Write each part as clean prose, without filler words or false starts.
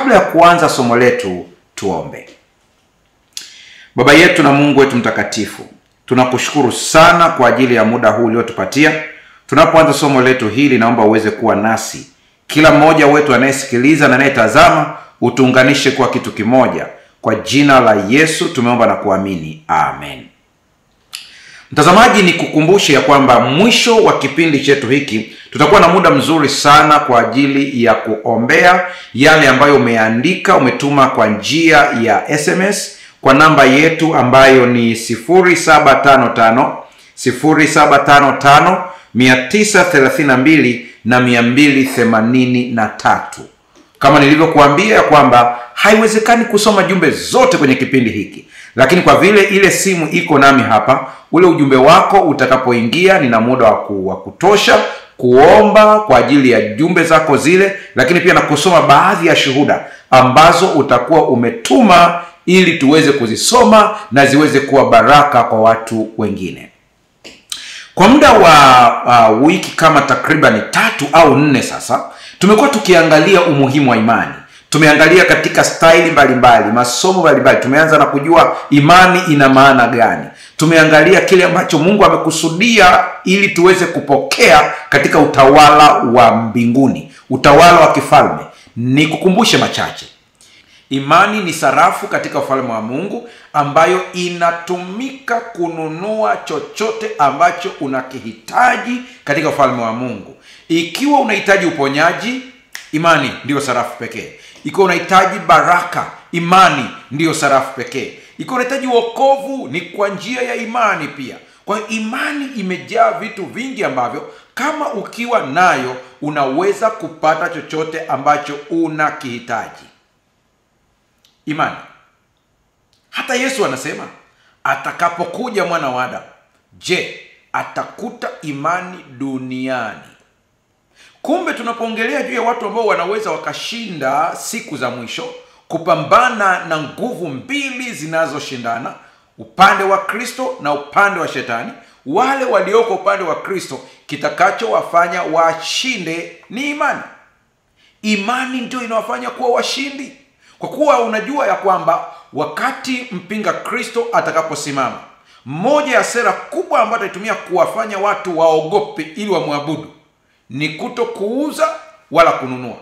kabla ya kuanza somo letu, tuombe. Baba yetu na Mungu wetu mtakatifu, tunakushukuru sana kwa ajili ya muda huu uliotupatia. Tunapoanza somo letu hili, naomba uweze kuwa nasi. Kila mmoja wetu anayesikiliza na anayetazama, utuunganishe kwa kitu kimoja. Kwa jina la Yesu tumeomba na kuamini. Amen. Mtazamaji, ni kukumbushe ya kwamba mwisho wa kipindi chetu hiki tutakuwa na muda mzuri sana kwa ajili ya kuombea yale ambayo umeandika, umetuma kwa njia ya SMS kwa namba yetu ambayo ni 0755 932 na 283. Kama nilivyokuambia ya kwamba haiwezekani kusoma jumbe zote kwenye kipindi hiki, lakini kwa vile ile simu iko nami hapa, ule ujumbe wako utakapoingia, nina muda wa kutosha kuomba kwa ajili ya jumbe zako zile, lakini pia na kusoma baadhi ya shuhuda ambazo utakuwa umetuma ili tuweze kuzisoma na ziweze kuwa baraka kwa watu wengine. Kwa muda wa wiki kama takribani 3 au 4 sasa, tumekuwa tukiangalia umuhimu wa imani. Tumeangalia katika staili mbalimbali, masomo mbalimbali. Tumeanza na kujua imani ina maana gani. Tumeangalia kile ambacho Mungu amekusudia ili tuweze kupokea katika utawala wa mbinguni, utawala wa kifalme. Nikukumbushe machache. Imani ni sarafu katika ufalme wa Mungu ambayo inatumika kununua chochote ambacho unakihitaji katika ufalme wa Mungu. Ikiwa unahitaji uponyaji, imani ndiyo sarafu pekee. Ikiwa unahitaji baraka, imani ndiyo sarafu pekee. Ikiwa unahitaji wokovu, ni kwa njia ya imani pia. Kwa hiyo imani imejaa vitu vingi ambavyo kama ukiwa nayo unaweza kupata chochote ambacho unakihitaji. Imani. Hata Yesu anasema atakapokuja mwana wa Adamu, je, atakuta imani duniani? Kumbe tunapoongelea juu ya watu ambao wanaweza wakashinda siku za mwisho, kupambana na nguvu mbili zinazoshindana, upande wa Kristo na upande wa Shetani, wale walioko upande wa Kristo, kitakachowafanya washinde ni imani. Imani ndio inawafanya kuwa washindi. Kwa kuwa unajua ya kwamba wakati mpinga Kristo atakaposimama, moja ya sera kubwa ambayo ataitumia kuwafanya watu waogope ili wamwabudu ni kuto kuuza wala kununua.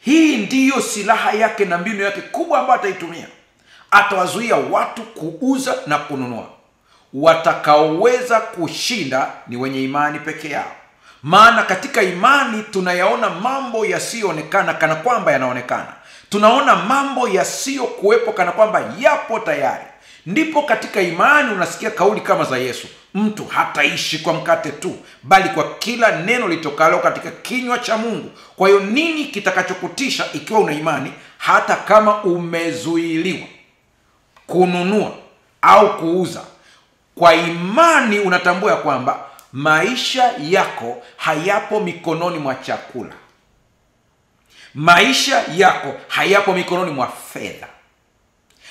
Hii ndiyo silaha yake na mbinu yake kubwa ambayo ataitumia. Atawazuia watu kuuza na kununua. Watakaoweza kushinda ni wenye imani peke yao. Maana katika imani tunayaona mambo yasiyoonekana kana kwamba yanaonekana. Tunaona mambo yasiyokuwepo kana kwamba yapo tayari. Ndipo katika imani unasikia kauli kama za Yesu, mtu hataishi kwa mkate tu, bali kwa kila neno litokalo katika kinywa cha Mungu. Kwa hiyo nini kitakachokutisha ikiwa una imani, hata kama umezuiliwa kununua au kuuza? Kwa imani unatambua kwamba maisha yako hayapo mikononi mwa chakula. Maisha yako hayapo mikononi mwa fedha.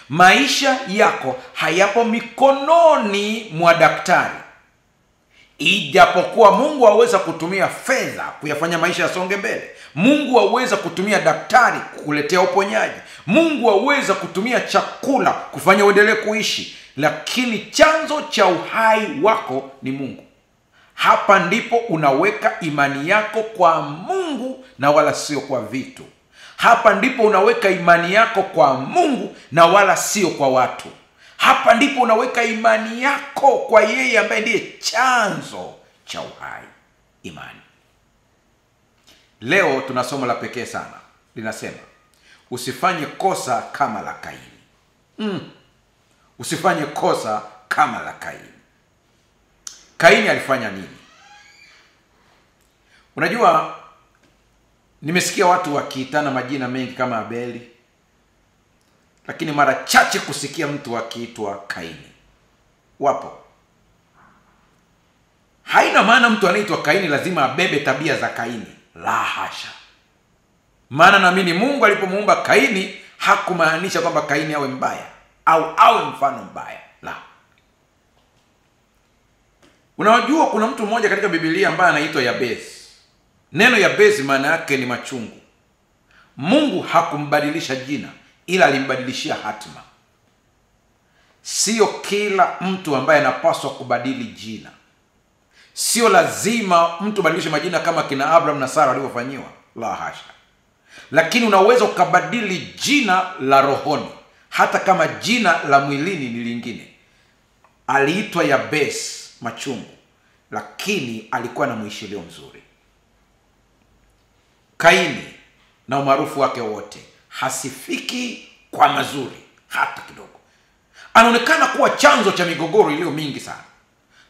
Maisha yako hayapo mikononi mwa daktari. Ijapokuwa Mungu aweza kutumia fedha kuyafanya maisha yasonge mbele. Mungu aweza kutumia daktari kukuletea uponyaji. Mungu aweza kutumia chakula kufanya uendelee kuishi. Lakini chanzo cha uhai wako ni Mungu. Hapa ndipo unaweka imani yako kwa Mungu na wala sio kwa vitu. Hapa ndipo unaweka imani yako kwa Mungu na wala sio kwa watu. Hapa ndipo unaweka imani yako kwa yeye ambaye ndiye chanzo cha uhai, imani. Leo tuna somo la pekee sana. Linasema usifanye kosa kama la Kaini. Usifanye kosa kama la Kaini. Kaini alifanya nini? Unajua, nimesikia watu wakiitana majina mengi kama Abeli, lakini mara chache kusikia mtu akiitwa Kaini. Wapo. Haina maana mtu anaitwa Kaini lazima abebe tabia za Kaini. La hasha. Maana naamini Mungu alipomuumba Kaini hakumaanisha kwamba Kaini awe mbaya au awe mfano mbaya. La. Unajua kuna mtu mmoja katika Biblia ambaye anaitwa Yabesi. Neno Yabesi maana yake ni machungu. Mungu hakumbadilisha jina, ila alimbadilishia hatima. Sio kila mtu ambaye anapaswa kubadili jina. Sio lazima mtu badilishe majina kama kina Abraham na Sara walivyofanyiwa, la hasha. Lakini unaweza ukabadili jina la rohoni, hata kama jina la mwilini ni lingine. Aliitwa Yabes, machungu, lakini alikuwa na mwishilio mzuri. Kaini na umaarufu wake wote hasifiki kwa mazuri hata kidogo. Anaonekana kuwa chanzo cha migogoro iliyo mingi sana.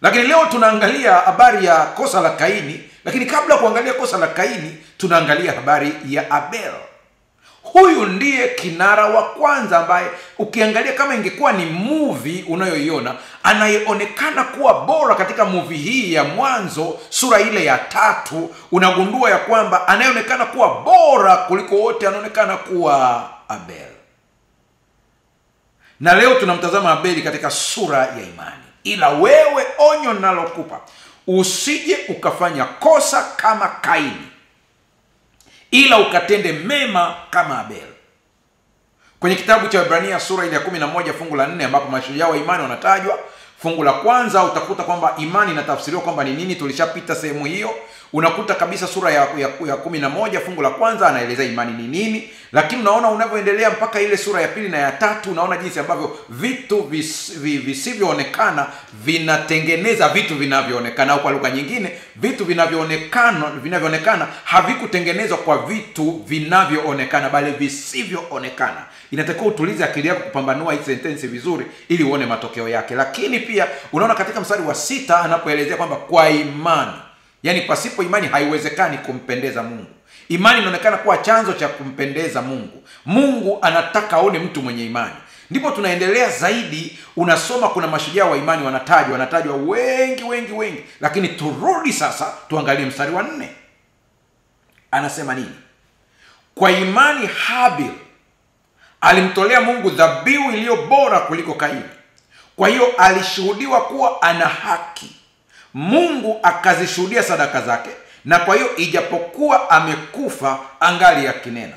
Lakini leo tunaangalia habari ya kosa la Kaini, lakini kabla kuangalia kosa la Kaini, tunaangalia habari ya Abel. Huyu ndiye kinara wa kwanza ambaye ukiangalia kama ingekuwa ni movie unayoiona, anayeonekana kuwa bora katika movie hii ya Mwanzo sura ile ya 3, unagundua ya kwamba anayeonekana kuwa bora kuliko wote anaonekana kuwa Abel. Na leo tunamtazama Abeli katika sura ya imani. Ila wewe, onyo nalokupa, usije ukafanya kosa kama Kaini, ila ukatende mema kama Abel. Kwenye kitabu cha Ibrania sura ile ya 11 fungu la 4 ambapo mashujaa wa imani wanatajwa, fungu la kwanza utakuta kwamba imani inatafsiriwa kwamba ni nini. Tulishapita sehemu hiyo. Unakuta kabisa sura ya 11 fungu la kwanza anaeleza imani ni nini. Lakini unaona unavyoendelea mpaka ile sura ya 2 na ya 3, unaona jinsi ambavyo vitu visivyoonekana vinatengeneza vitu vinavyoonekana, au kwa lugha nyingine, vitu vinavyoonekana havikutengenezwa kwa vitu vinavyoonekana bali visivyoonekana. Inatakiwa utulize akili yako kupambanua hii sentensi vizuri ili uone matokeo yake. Lakini pia unaona katika mstari wa 6 anapoelezea kwamba kwa imani, yani pasipo imani haiwezekani kumpendeza Mungu. Imani inaonekana kuwa chanzo cha kumpendeza Mungu. Mungu anataka aone mtu mwenye imani. Ndipo tunaendelea zaidi, unasoma kuna mashujaa wa imani wanatajwa wengi. Lakini turudi sasa tuangalie mstari wa 4. Anasema nini? Kwa imani Habil alimtolea Mungu dhabihu iliyo bora kuliko Kaini. Kwa hiyo alishuhudiwa kuwa ana haki. Mungu akazishuhudia sadaka zake, na kwa hiyo ijapokuwa amekufa angali akinena.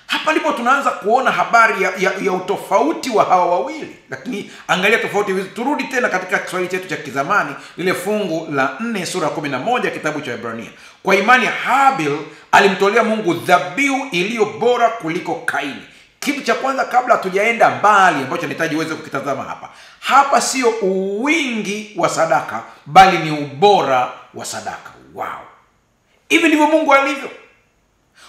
Hapa ndipo tunaanza kuona habari ya utofauti wa hawa wawili. Lakini angalia tofauti hizi. Turudi tena katika Kiswahili chetu cha kizamani, lile fungu la 4 sura 11 kitabu cha Ibrania. Kwa imani Habil alimtolea Mungu dhabihu iliyo bora kuliko Kaini. Kitu cha kwanza kabla hatujaenda mbali ambacho nahitaji uweze kukitazama hapa sio uwingi wa sadaka bali ni ubora wa sadaka. Wow. Hivi ndivyo Mungu alivyo.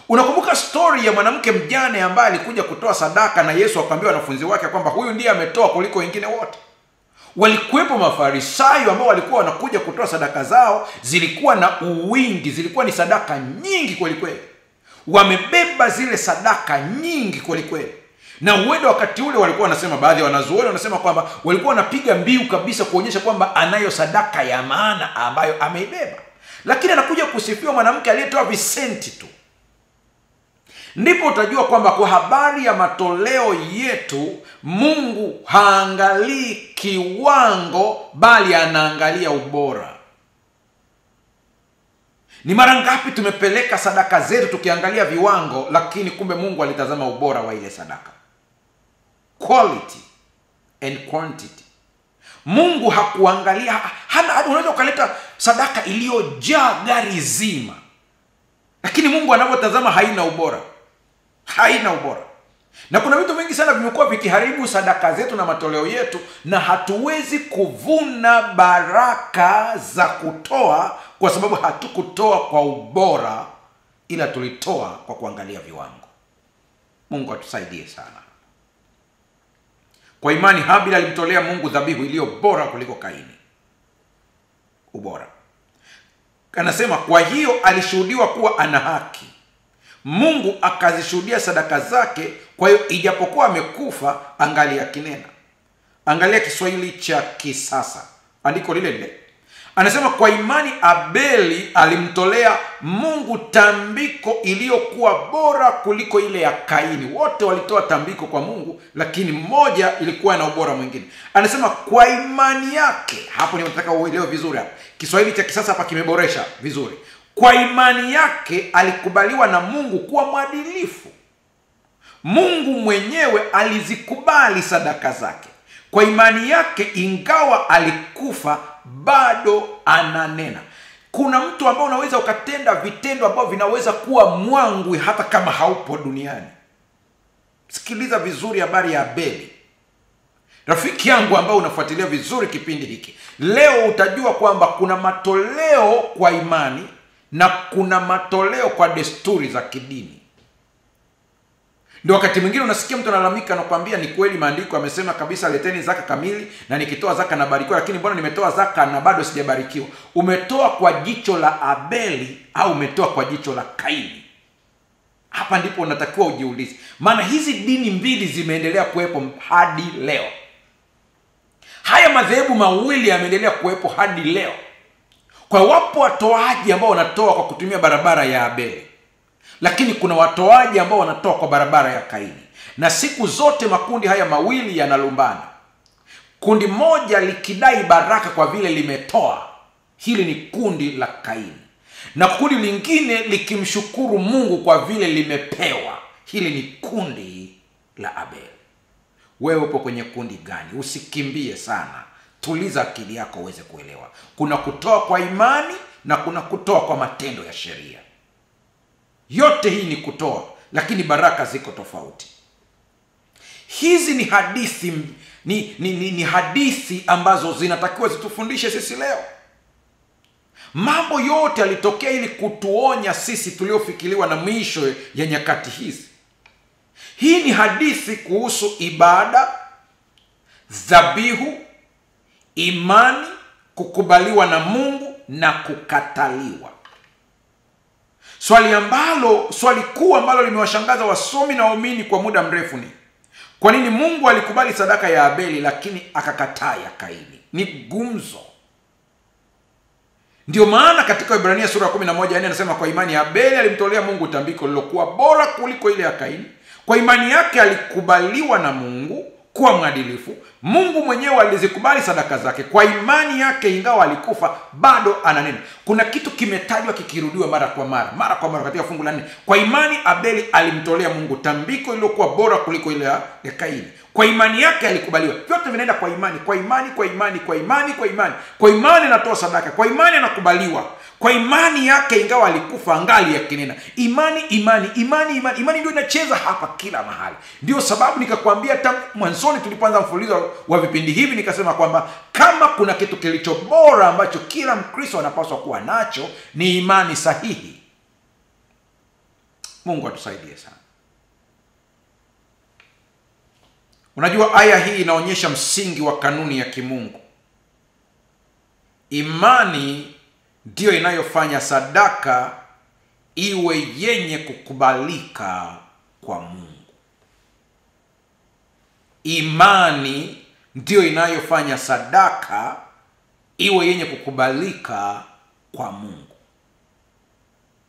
Unakumbuka story ya mwanamke mjane ambaye alikuja kutoa sadaka na Yesu akamwambia wanafunzi wake kwamba huyu ndiye ametoa kuliko wengine wote. Walikuwepo Mafarisayo ambao walikuwa wanakuja kutoa sadaka zao, zilikuwa na uwingi, zilikuwa ni sadaka nyingi kweli kweli. Wamebeba zile sadaka nyingi kweli kweli. Na uende wakati ule walikuwa wanasema, baadhi ya wanazuoni wanasema kwamba walikuwa wanapiga mbiu kabisa kuonyesha kwamba anayo sadaka ya maana ambayo ameibeba. Lakini anakuja kusifiwa mwanamke aliyetoa visenti tu. Ndipo utajua kwamba kwa habari ya matoleo yetu, Mungu haangalii kiwango bali anaangalia ubora. Ni mara ngapi tumepeleka sadaka zetu tukiangalia viwango, lakini kumbe Mungu alitazama ubora wa ile sadaka. Quality and quantity. Mungu hakuangalia, unaweza ukaleta sadaka iliyojaa gari zima, lakini Mungu anapotazama haina ubora. Haina ubora. Na kuna vitu vingi sana vimekuwa vikiharibu sadaka zetu na matoleo yetu, na hatuwezi kuvuna baraka za kutoa kwa sababu hatukutoa kwa ubora, ila tulitoa kwa kuangalia viwango. Mungu atusaidie sana. Kwa imani Habil alimtolea Mungu dhabihu iliyo bora kuliko Kaini. Ubora. Anasema kwa hiyo alishuhudiwa kuwa ana haki. Mungu akazishuhudia sadaka zake, kwa hiyo ijapokuwa amekufa angali akinena. Angalia Kiswahili cha kisasa. Andiko lile lile. Anasema kwa imani Abeli alimtolea Mungu tambiko iliyokuwa bora kuliko ile ya Kaini. Wote walitoa tambiko kwa Mungu, lakini mmoja ilikuwa na ubora mwingine. Anasema kwa imani yake. Hapo ninataka uelewe vizuri hapa. Kiswahili cha kisasa hapa kimeboresha vizuri. Kwa imani yake alikubaliwa na Mungu kuwa mwadilifu. Mungu mwenyewe alizikubali sadaka zake. Kwa imani yake, ingawa alikufa, bado ananena. Kuna mtu ambao unaweza ukatenda vitendo ambavyo vinaweza kuwa mwangwi hata kama haupo duniani. Sikiliza vizuri habari ya Abeli. Rafiki yangu ambao unafuatilia vizuri kipindi hiki, leo utajua kwamba kuna matoleo kwa imani na kuna matoleo kwa desturi za kidini. Ndio wakati mwingine unasikia mtu analalamika na kuambia, ni kweli maandiko yamesema kabisa leteni zaka kamili na nikitoa zaka nabarikiwa, lakini mbona nimetoa zaka na bado sijabarikiwa? Umetoa kwa jicho la Abeli au umetoa kwa jicho la Kaini? Hapa ndipo unatakiwa ujiulize, maana hizi dini mbili zimeendelea kuwepo hadi leo. Haya madhehebu mawili yameendelea kuwepo hadi leo. Kwa wapo watoaji ambao wanatoa kwa kutumia barabara ya Abeli, lakini kuna watoaji ambao wanatoa kwa barabara ya Kaini. Na siku zote makundi haya mawili yanalumbana. Kundi moja likidai baraka kwa vile limetoa, hili ni kundi la Kaini, na kundi lingine likimshukuru Mungu kwa vile limepewa, hili ni kundi la Abeli. Wewe upo kwenye kundi gani? Usikimbie sana, tuliza akili yako uweze kuelewa. Kuna kutoa kwa imani na kuna kutoa kwa matendo ya sheria. Yote hii ni kutoa, lakini baraka ziko tofauti. Hizi ni hadithi ni hadithi ambazo zinatakiwa zitufundishe sisi leo. Mambo yote yalitokea ili kutuonya sisi tuliofikiriwa na mwisho ya nyakati hizi. Hii ni hadithi kuhusu ibada, dhabihu, imani, kukubaliwa na Mungu na kukataliwa. Swali kuu ambalo limewashangaza wasomi na waumini kwa muda mrefu ni kwa nini Mungu alikubali sadaka ya Abeli lakini akakataa ya Kaini? Ni gumzo. Ndio maana katika Ibrania sura ya 11 anasema, kwa imani ya Abeli alimtolea Mungu tambiko lilokuwa bora kuliko ile ya Kaini. Kwa imani yake alikubaliwa na Mungu kuwa mwadilifu. Mungu mwenyewe alizikubali sadaka zake. Kwa imani yake, ingawa alikufa, bado ananena. Kuna kitu kimetajwa kikirudiwa mara kwa mara katika fungu la 4. Kwa imani Abeli alimtolea Mungu tambiko lilokuwa bora kuliko ile ya Kaini. Kwa imani yake alikubaliwa. Vyote vinaenda kwa imani, kwa imani, kwa imani, kwa imani, kwa imani. Kwa imani anatoa sadaka, kwa imani anakubaliwa. Kwa imani yake, ingawa alikufa, angali yakinena. Imani ndio inacheza hapa kila mahali. Ndio sababu nikakwambia tangu mwanzoni tulipoanza mfululizo wa vipindi hivi, nikasema kwamba kama kuna kitu kilicho bora ambacho kila Mkristo anapaswa kuwa nacho, ni imani sahihi. Mungu atusaidie sana. Unajua, aya hii inaonyesha msingi wa kanuni ya kimungu. Imani ndiyo inayofanya sadaka iwe yenye kukubalika kwa Mungu. Imani ndiyo inayofanya sadaka iwe yenye kukubalika kwa Mungu.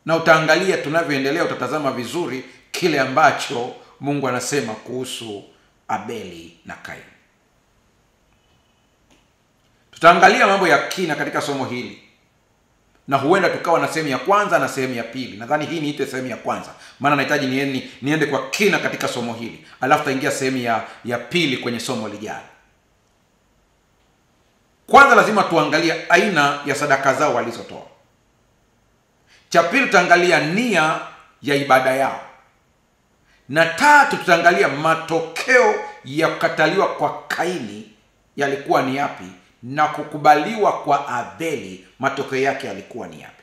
Na utaangalia tunavyoendelea, utatazama vizuri kile ambacho Mungu anasema kuhusu Abeli na Kaini. Tutaangalia mambo ya kina katika somo hili, na huenda tukawa na sehemu ya kwanza na sehemu ya pili. Nadhani hii niite sehemu ya kwanza, maana nahitaji niende kwa kina katika somo hili, alafu taingia sehemu ya pili kwenye somo lijalo. Kwanza lazima tuangalie aina ya sadaka zao walizotoa. Cha pili tutaangalia nia ya ibada yao, na tatu tutaangalia matokeo ya kukataliwa kwa Kaini yalikuwa ni yapi, na kukubaliwa kwa Abeli matokeo yake yalikuwa ni yapi.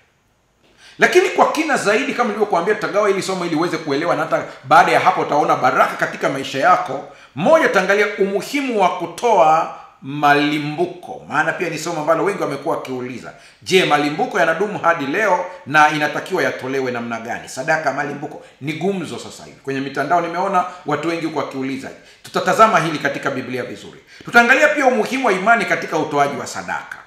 Lakini kwa kina zaidi, kama nilivyokuambia, tutagawa ili somo ili uweze kuelewa, na hata baada ya hapo utaona baraka katika maisha yako. Moja, tutaangalia umuhimu wa kutoa malimbuko, maana pia ni somo ambalo wengi wamekuwa wakiuliza, je, malimbuko yanadumu hadi leo na inatakiwa yatolewe namna gani? Sadaka malimbuko ni gumzo sasa hivi kwenye mitandao, nimeona watu wengi kwa wakiuliza. Tutatazama hili katika Biblia vizuri. Tutaangalia pia umuhimu wa imani katika utoaji wa sadaka,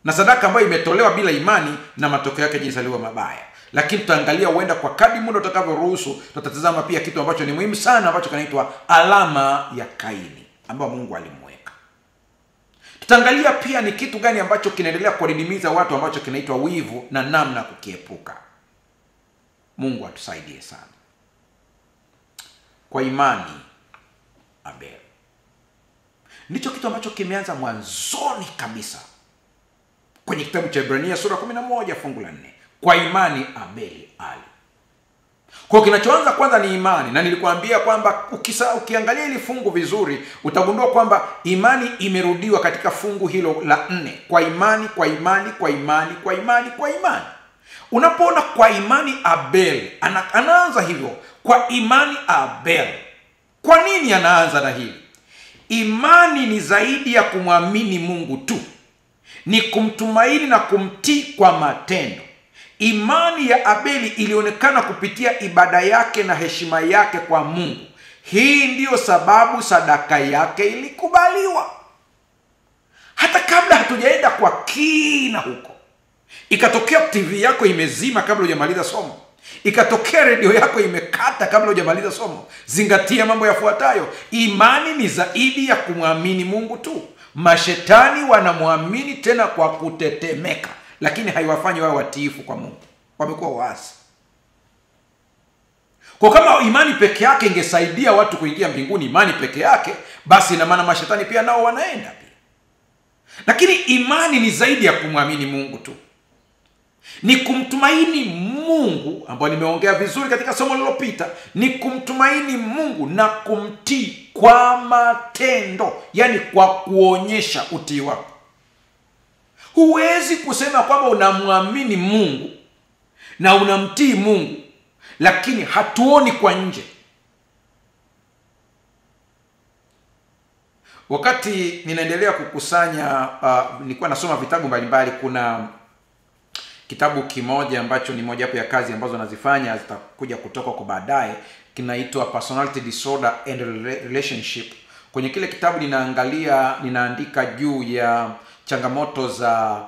na sadaka ambayo imetolewa bila imani na matokeo yake jinsi yalivyo mabaya. Lakini tutaangalia, huenda kwa kadri muda utakavyoruhusu, tutatazama pia kitu ambacho ni muhimu sana ambacho kinaitwa alama ya Kaini ambayo Mungu alimweka. Tutaangalia pia ni kitu gani ambacho kinaendelea kuwadidimiza watu ambacho kinaitwa wivu na namna kukiepuka. Mungu atusaidie sana. kwa imani Abel. Ndicho kitu ambacho kimeanza mwanzoni kabisa kwenye kitabu cha Ibrania sura 11 fungu la 4. Kwa imani Abeli ali. Kwa kinachoanza kwanza ni imani, na nilikuambia kwamba ukiangalia ili fungu vizuri utagundua kwamba imani imerudiwa katika fungu hilo la 4. Kwa imani, kwa imani, kwa imani, kwa imani, kwa imani. Unapoona kwa imani Abel, anaanza hivyo, kwa imani Abel. Kwa nini anaanza na hili? Imani ni zaidi ya kumwamini Mungu tu, ni kumtumaini na kumtii kwa matendo. Imani ya Abeli ilionekana kupitia ibada yake na heshima yake kwa Mungu. Hii ndiyo sababu sadaka yake ilikubaliwa. Hata kabla hatujaenda kwa kina huko, ikatokea TV yako imezima kabla hujamaliza somo, ikatokea redio yako imekata kabla hujamaliza somo, zingatia mambo yafuatayo. Imani ni zaidi ya kumwamini Mungu tu. Mashetani wanamwamini tena kwa kutetemeka, lakini haiwafanyi wawe watiifu kwa Mungu. Wamekuwa waasi. Kwa kama imani peke yake ingesaidia watu kuingia mbinguni, imani peke yake, basi ina maana mashetani pia nao wanaenda pia. Lakini imani ni zaidi ya kumwamini Mungu tu, ni kumtumaini Mungu, ambayo nimeongea vizuri katika somo lililopita. Ni kumtumaini Mungu na kumtii kwa matendo, yani kwa kuonyesha utii wako. Huwezi kusema kwamba unamwamini Mungu na unamtii Mungu, lakini hatuoni kwa nje. Wakati ninaendelea kukusanya, nilikuwa nasoma vitabu mbalimbali. Kuna kitabu kimoja ambacho ni moja wapo ya kazi ambazo nazifanya, zitakuja kutoka kwa baadaye, kinaitwa Personality Disorder and Relationship. Kwenye kile kitabu ninaandika juu ya changamoto za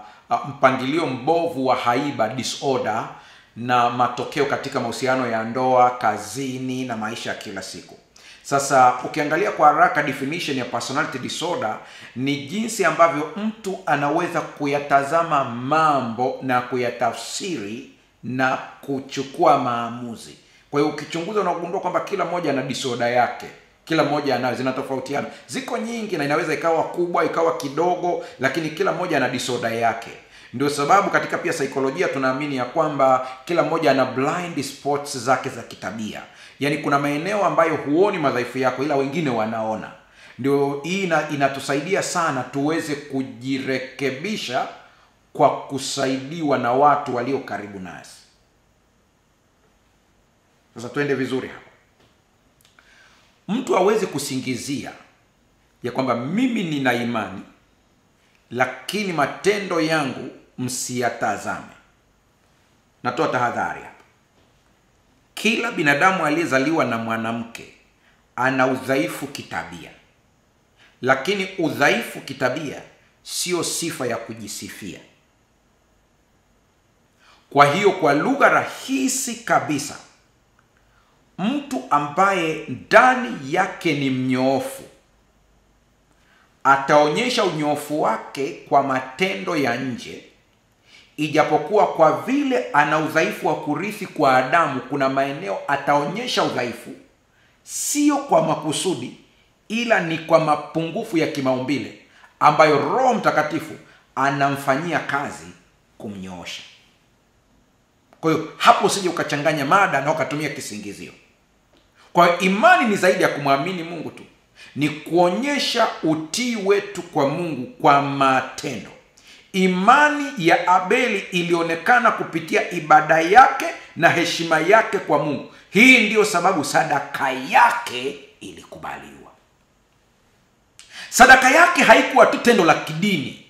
mpangilio mbovu wa haiba disorder na matokeo katika mahusiano ya ndoa, kazini na maisha ya kila siku. Sasa ukiangalia kwa haraka, definition ya personality disorder ni jinsi ambavyo mtu anaweza kuyatazama mambo na kuyatafsiri na kuchukua maamuzi. Kwa hiyo ukichunguza unagundua kwamba kila mmoja ana disorder yake. Kila mmoja anayo, zinatofautiana. Ziko nyingi na inaweza ikawa kubwa, ikawa kidogo, lakini kila mmoja ana disorder yake. Ndio sababu katika pia saikolojia tunaamini ya kwamba kila mmoja ana blind spots zake za kitabia. Yaani kuna maeneo ambayo huoni madhaifu yako ila wengine wanaona. Ndio hii inatusaidia sana tuweze kujirekebisha kwa kusaidiwa na watu walio karibu nasi. Sasa tuende vizuri hapa. Mtu hawezi kusingizia ya kwamba mimi nina imani lakini matendo yangu msiyatazame. Natoa tahadhari hapa. Kila binadamu aliyezaliwa na mwanamke ana udhaifu kitabia. Lakini udhaifu kitabia sio sifa ya kujisifia. Kwa hiyo kwa lugha rahisi kabisa, mtu ambaye ndani yake ni mnyoofu ataonyesha unyoofu wake kwa matendo ya nje, ijapokuwa kwa vile ana udhaifu wa kurithi kwa Adamu, kuna maeneo ataonyesha udhaifu sio kwa makusudi, ila ni kwa mapungufu ya kimaumbile ambayo Roho Mtakatifu anamfanyia kazi kumnyoosha. Kwa hiyo hapo usije ukachanganya mada na ukatumia kisingizio. Kwa hiyo imani ni zaidi ya kumwamini Mungu tu, ni kuonyesha utii wetu kwa Mungu kwa matendo. Imani ya Abeli ilionekana kupitia ibada yake na heshima yake kwa Mungu. Hii ndiyo sababu sadaka yake ilikubaliwa. Sadaka yake haikuwa tu tendo la kidini,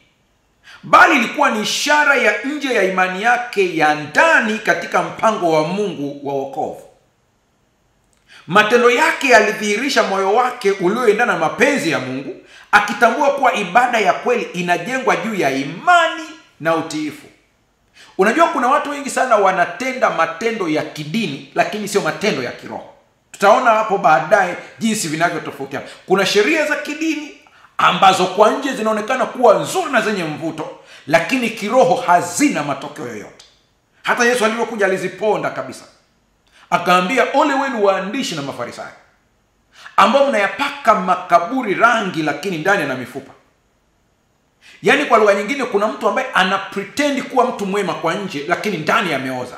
bali ilikuwa ni ishara ya nje ya imani yake ya ndani katika mpango wa Mungu wa wokovu. Matendo yake yalidhihirisha moyo wake ulioendana na mapenzi ya Mungu, akitambua kuwa ibada ya kweli inajengwa juu ya imani na utiifu. Unajua kuna watu wengi sana wanatenda matendo ya kidini lakini sio matendo ya kiroho. Tutaona hapo baadaye jinsi vinavyotofautiana. Kuna sheria za kidini ambazo kwa nje zinaonekana kuwa nzuri na zenye mvuto, lakini kiroho hazina matokeo yoyote. Hata Yesu alipokuja aliziponda kabisa. Akaambia ole wenu waandishi na Mafarisayo. ambao mnayapaka makaburi rangi, lakini ndani ana mifupa. Yaani kwa lugha nyingine, kuna mtu ambaye ana pretend kuwa mtu mwema kwa nje, lakini ndani ameoza.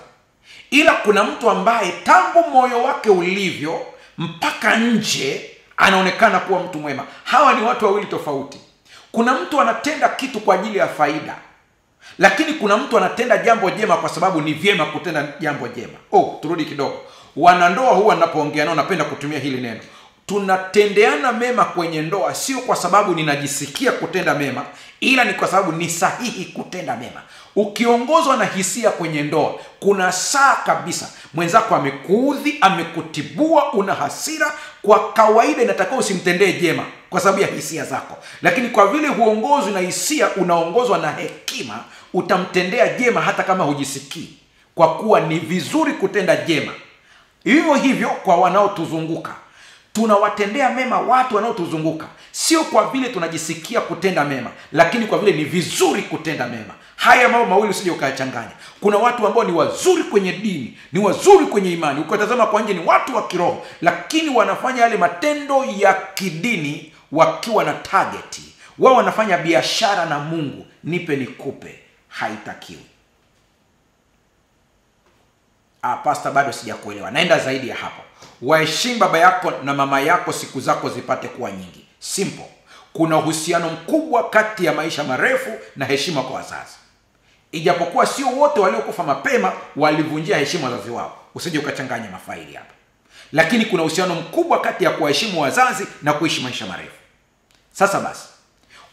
Ila kuna mtu ambaye tangu moyo wake ulivyo mpaka nje anaonekana kuwa mtu mwema. Hawa ni watu wawili tofauti. Kuna mtu anatenda kitu kwa ajili ya faida, lakini kuna mtu anatenda jambo jema kwa sababu ni vyema kutenda jambo jema. Turudi kidogo. Wanandoa huwa ninapoongea nao napenda kutumia hili neno. Tunatendeana mema kwenye ndoa sio kwa sababu ninajisikia kutenda mema, ila ni kwa sababu ni sahihi kutenda mema. Ukiongozwa na hisia kwenye ndoa, kuna saa kabisa mwenzako amekuudhi, amekutibua, una hasira, kwa kawaida inatakiwa usimtendee jema kwa sababu ya hisia zako. Lakini kwa vile huongozwi na hisia, unaongozwa na hekima, utamtendea jema hata kama hujisikii, kwa kuwa ni vizuri kutenda jema. Hivyo hivyo kwa wanaotuzunguka. Tunawatendea mema watu wanaotuzunguka sio kwa vile tunajisikia kutenda mema, lakini kwa vile ni vizuri kutenda mema. Haya mambo mawili usije ukayachanganya. Kuna watu ambao ni wazuri kwenye dini, ni wazuri kwenye imani, ukitazama kwa nje ni watu wa kiroho, lakini wanafanya yale matendo ya kidini wakiwa na target. Wao wanafanya biashara na Mungu, nipe nikupe. Haitakiwi. Pastor, bado sijakuelewa. Naenda zaidi ya hapo. Waheshimu baba yako na mama yako, siku zako zipate kuwa nyingi. Simple. Kuna uhusiano mkubwa kati ya maisha marefu na heshima kwa wazazi. Ijapokuwa sio wote waliokufa mapema walivunjia heshima wazazi wao. Usije ukachanganya mafaili hapa. Lakini kuna uhusiano mkubwa kati ya kuheshimu wazazi na kuishi maisha marefu. Sasa basi,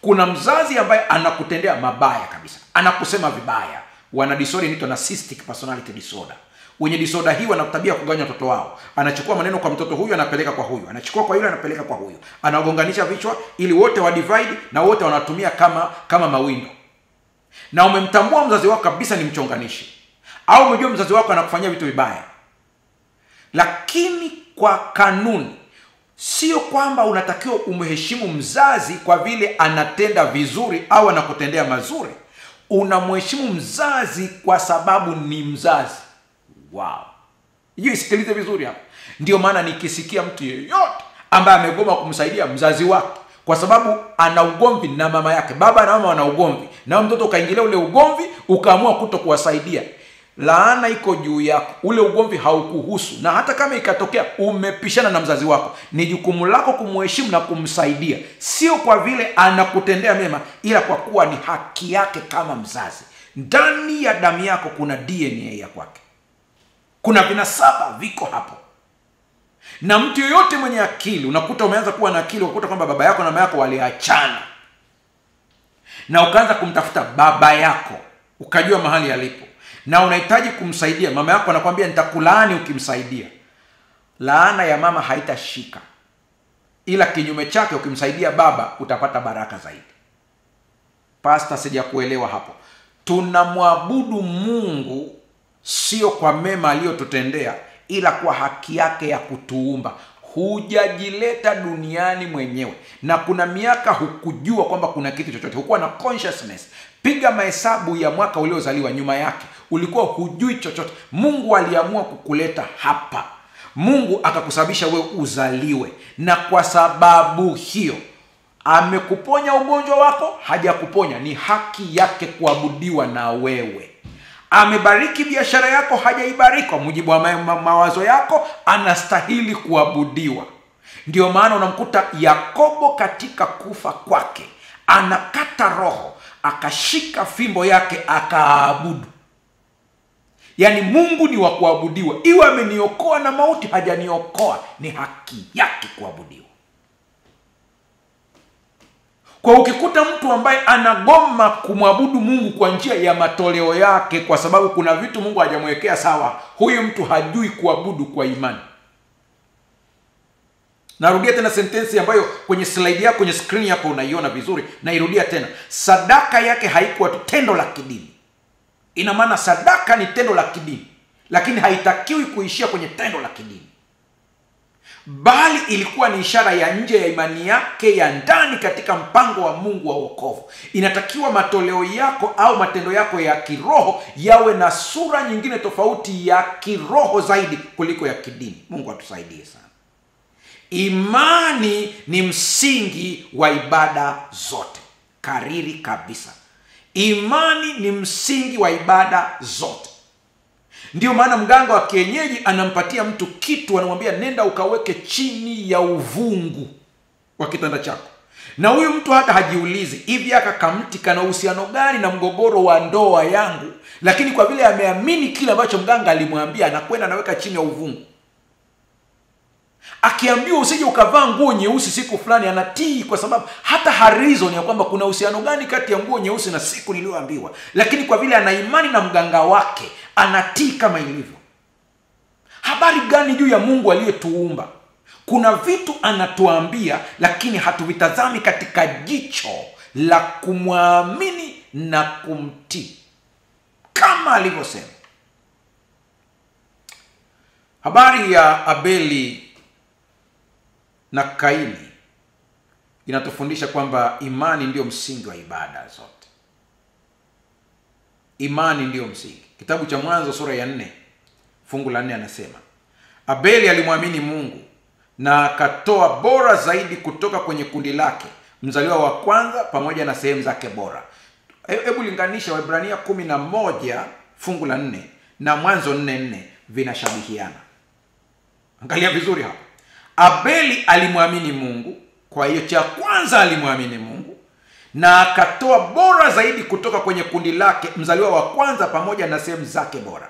kuna mzazi ambaye anakutendea mabaya kabisa, anakusema vibaya. Wana disorder inaitwa narcissistic personality disorder. Wenye disorder hii wana tabia kugawanya watoto wao. Anachukua maneno kwa mtoto huyu anapeleka kwa huyu, anachukua kwa yule anapeleka kwa huyu, anagonganisha vichwa ili wote wa divide na wote wanatumia kama mawindo. Na umemtambua mzazi wako kabisa ni mchonganishi, au umejua mzazi wako anakufanyia vitu vibaya. Lakini kwa kanuni sio kwamba unatakiwa umheshimu mzazi kwa vile anatenda vizuri au anakutendea mazuri. Unamheshimu mzazi kwa sababu ni mzazi. Wow. Hiyo isikilize vizuri hapa. Ndio maana nikisikia mtu yeyote ambaye amegoma kumsaidia mzazi wake kwa sababu ana ugomvi na mama yake, baba na mama wana ugomvi, na mtoto kaingilia ule ugomvi ukaamua kutokuwasaidia, laana iko juu yako. Ule ugomvi haukuhusu, na hata kama ikatokea umepishana na mzazi wako, ni jukumu lako kumheshimu na kumsaidia, sio kwa vile anakutendea mema, ila kwa kuwa ni haki yake kama mzazi. Ndani ya damu yako kuna DNA ya kwake, kuna vinasaba viko hapo. Na mtu yoyote mwenye akili, unakuta umeanza kuwa na akili, unakuta kwamba baba yako na mama yako waliachana, na ukaanza kumtafuta baba yako, ukajua mahali alipo, na unahitaji kumsaidia. Mama yako anakuambia nitakulaani ukimsaidia. Laana ya mama haitashika, ila kinyume chake ukimsaidia baba utapata baraka zaidi. Pastor, sijakuelewa hapo. Tunamwabudu Mungu sio kwa mema aliyotutendea, ila kwa haki yake ya kutuumba. Hujajileta duniani mwenyewe, na kuna miaka hukujua kwamba kuna kitu chochote, hukuwa na consciousness. Piga mahesabu ya mwaka uliozaliwa nyuma yake, ulikuwa hujui chochote. Mungu aliamua kukuleta hapa, Mungu akakusababisha wewe uzaliwe, na kwa sababu hiyo amekuponya ugonjwa wako. Hajakuponya, ni haki yake kuabudiwa na wewe. Amebariki biashara yako, hajaibariki kwa mujibu wa mawazo yako, anastahili kuabudiwa. Ndio maana unamkuta Yakobo katika kufa kwake anakata roho, akashika fimbo yake akaabudu. Yaani Mungu ni wa kuabudiwa. Iwe ameniokoa na mauti, hajaniokoa, ni haki yake kuabudiwa. Kwa ukikuta mtu ambaye anagoma kumwabudu Mungu kwa njia ya matoleo yake kwa sababu kuna vitu Mungu hajamwekea sawa, huyu mtu hajui kuabudu kwa imani. Narudia tena sentensi ambayo kwenye slide yako, kwenye screen yako unaiona vizuri, na irudia tena. Sadaka yake haikuwa tu tendo la kidini. Ina maana sadaka ni tendo la kidini, lakini haitakiwi kuishia kwenye tendo la kidini, bali ilikuwa ni ishara ya nje ya imani yake ya ndani katika mpango wa Mungu wa wokovu. Inatakiwa matoleo yako au matendo yako ya kiroho yawe na sura nyingine tofauti ya kiroho zaidi kuliko ya kidini. Mungu atusaidie sana. Imani ni msingi wa ibada zote. Kariri kabisa, imani ni msingi wa ibada zote. Ndio maana mganga wa kienyeji anampatia mtu kitu, anamwambia nenda ukaweke chini ya uvungu wa kitanda chako, na huyu mtu hata hajiulizi hivi aka kamti kana uhusiano gani na mgogoro wa ndoa yangu, lakini kwa vile ameamini kile ambacho mganga alimwambia, anakwenda anaweka chini ya uvungu. Akiambiwa usije ukavaa nguo nyeusi siku fulani, anatii, kwa sababu hata harizon ya kwamba kuna uhusiano gani kati ya nguo nyeusi na siku niliyoambiwa, lakini kwa vile ana imani na mganga wake anatii kama ilivyo. Habari gani juu ya Mungu aliyetuumba? Kuna vitu anatuambia, lakini hatuvitazami katika jicho la kumwamini na kumtii kama alivyosema. Habari ya Abeli na Kaini inatufundisha kwamba imani ndiyo msingi wa ibada zote. Imani ndiyo msingi. Kitabu cha Mwanzo sura ya 4 fungu la 4 anasema, Abeli alimwamini Mungu na akatoa bora zaidi kutoka kwenye kundi lake, mzaliwa wa kwanza pamoja na sehemu zake bora. Hebu linganisha Waebrania 11 fungu la 4 na Mwanzo 4:4, vinashabihiana. Angalia vizuri hapa. Abeli alimwamini Mungu, kwa hiyo cha kwanza alimwamini Mungu, na akatoa bora zaidi kutoka kwenye kundi lake, mzaliwa wa kwanza pamoja na sehemu zake bora.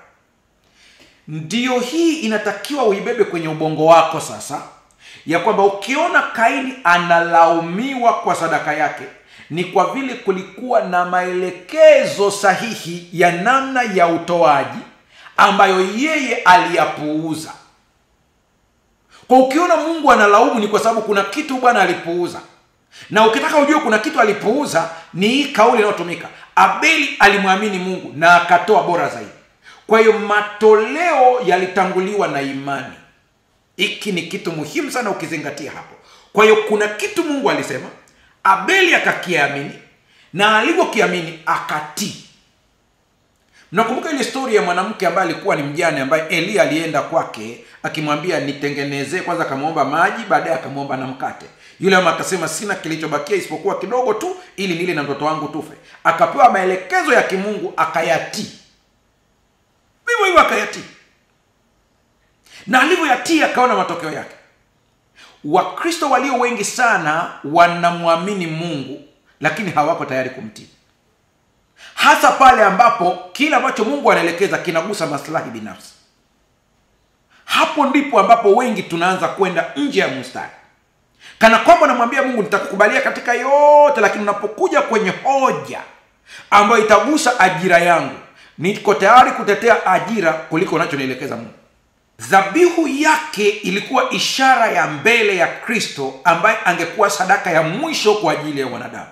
Ndiyo hii inatakiwa uibebe kwenye ubongo wako sasa, ya kwamba ukiona Kaini analaumiwa kwa sadaka yake, ni kwa vile kulikuwa na maelekezo sahihi ya namna ya utoaji ambayo yeye aliyapuuza. Kwa ukiona Mungu analaumu, ni kwa sababu kuna kitu Bwana alipuuza. Na ukitaka ujue kuna kitu alipuuza, ni hii kauli inayotumika, Abeli alimwamini Mungu na akatoa bora zaidi. Kwa hiyo matoleo yalitanguliwa na imani. Hiki ni kitu muhimu sana ukizingatia hapo. Kwa hiyo kuna kitu Mungu alisema, Abeli akakiamini, na alivyokiamini akatii. Nakumbuka ile story ya mwanamke ambaye alikuwa ni mjane, ambaye Elia alienda kwake akimwambia nitengenezee, kwanza akamwomba maji, baadaye akamwomba na mkate. Yule mama akasema sina kilichobakia isipokuwa kidogo tu, ili nile na mtoto wangu tufe. Akapewa maelekezo ya kimungu, akayatii. Vivyo hivyo akayatii. Na alivyoyatii akaona matokeo yake. Wakristo walio wengi sana wanamwamini Mungu, lakini hawako tayari kumtii. Hasa pale ambapo kila ambacho Mungu anaelekeza kinagusa maslahi binafsi. Hapo ndipo ambapo wengi tunaanza kwenda nje ya mstari. Kana kwamba namwambia Mungu nitakukubalia katika yote, lakini unapokuja kwenye hoja ambayo itagusa ajira yangu, niko tayari kutetea ajira kuliko unachonielekeza Mungu. Dhabihu yake ilikuwa ishara ya mbele ya Kristo, ambaye angekuwa sadaka ya mwisho kwa ajili ya wanadamu.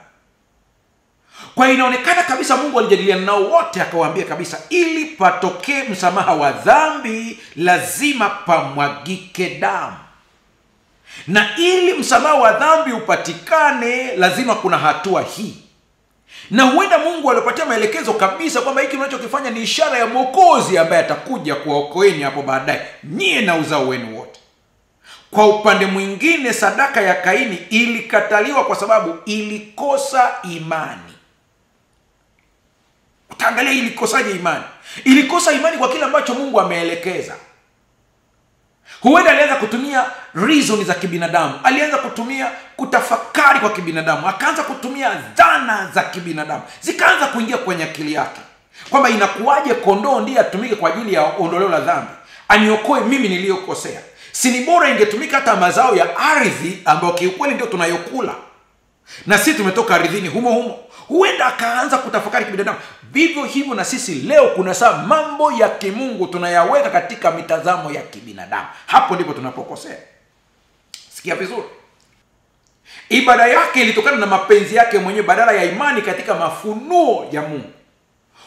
Kwa hiyo inaonekana kabisa Mungu alijadiliana nao wote, akawaambia kabisa ili patokee msamaha wa dhambi lazima pamwagike damu. Na ili msamaha wa dhambi upatikane lazima kuna hatua hii. Na huenda Mungu alipatia maelekezo kabisa kwamba hiki unachokifanya ni ishara ya Mwokozi ambaye atakuja kuwaokoeni hapo baadaye, nyie na uzao wenu wote. Kwa upande mwingine, sadaka ya Kaini ilikataliwa kwa sababu ilikosa imani. Utaangalia ilikosaje imani? Ilikosa imani kwa kile ambacho Mungu ameelekeza. Huenda alianza kutumia reason za kibinadamu, alianza kutumia kutafakari kwa kibinadamu, akaanza kutumia dhana za kibinadamu, zikaanza kuingia kwenye akili yake kwamba inakuwaje kondoo ndiye atumike kwa ajili ya ondoleo la dhambi, aniokoe mimi niliyokosea. Si ni bora ingetumika hata mazao ya ardhi ambayo kiukweli ndio tunayokula, na sisi tumetoka ardhini humo humo. Huenda akaanza kutafakari kibinadamu. Vivyo hivyo na sisi leo kuna saa mambo ya kimungu tunayaweka katika mitazamo ya kibinadamu. Hapo ndipo tunapokosea. Sikia vizuri. Ibada yake ilitokana na mapenzi yake mwenyewe badala ya imani katika mafunuo ya Mungu.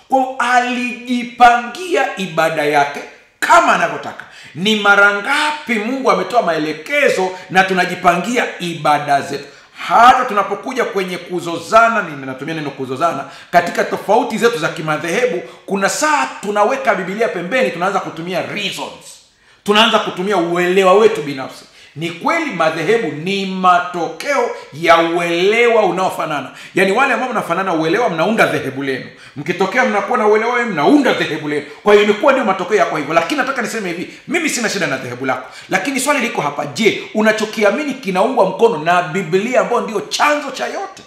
Kwa alijipangia ibada yake kama anavyotaka. Ni mara ngapi Mungu ametoa maelekezo na tunajipangia ibada zetu? Hata tunapokuja kwenye kuzozana, ninatumia neno kuzozana, katika tofauti zetu za kimadhehebu, kuna saa tunaweka Biblia pembeni, tunaanza kutumia reasons. Tunaanza kutumia uelewa wetu binafsi. Ni kweli madhehebu ni matokeo ya uelewa unaofanana. Yaani wale ambao mnafanana uelewa mnaunda dhehebu lenu. Mkitokea mnakuwa na uelewa wenu mnaunda dhehebu lenu. Kwa hiyo imekuwa ndio matokeo yako hivyo. Lakini nataka niseme hivi, mimi sina shida na dhehebu lako. Lakini swali liko hapa, je, unachokiamini kinaungwa mkono na Biblia ambayo ndio chanzo cha yote?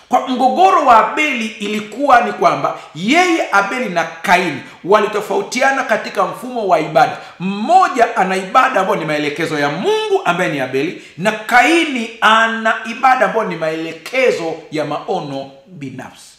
Kwa mgogoro wa Abeli ilikuwa ni kwamba yeye Abeli na Kaini walitofautiana katika mfumo wa ibada. Mmoja ana ibada ambayo ni maelekezo ya Mungu ambaye ni Abeli, na Kaini ana ibada ambayo ni maelekezo ya maono binafsi.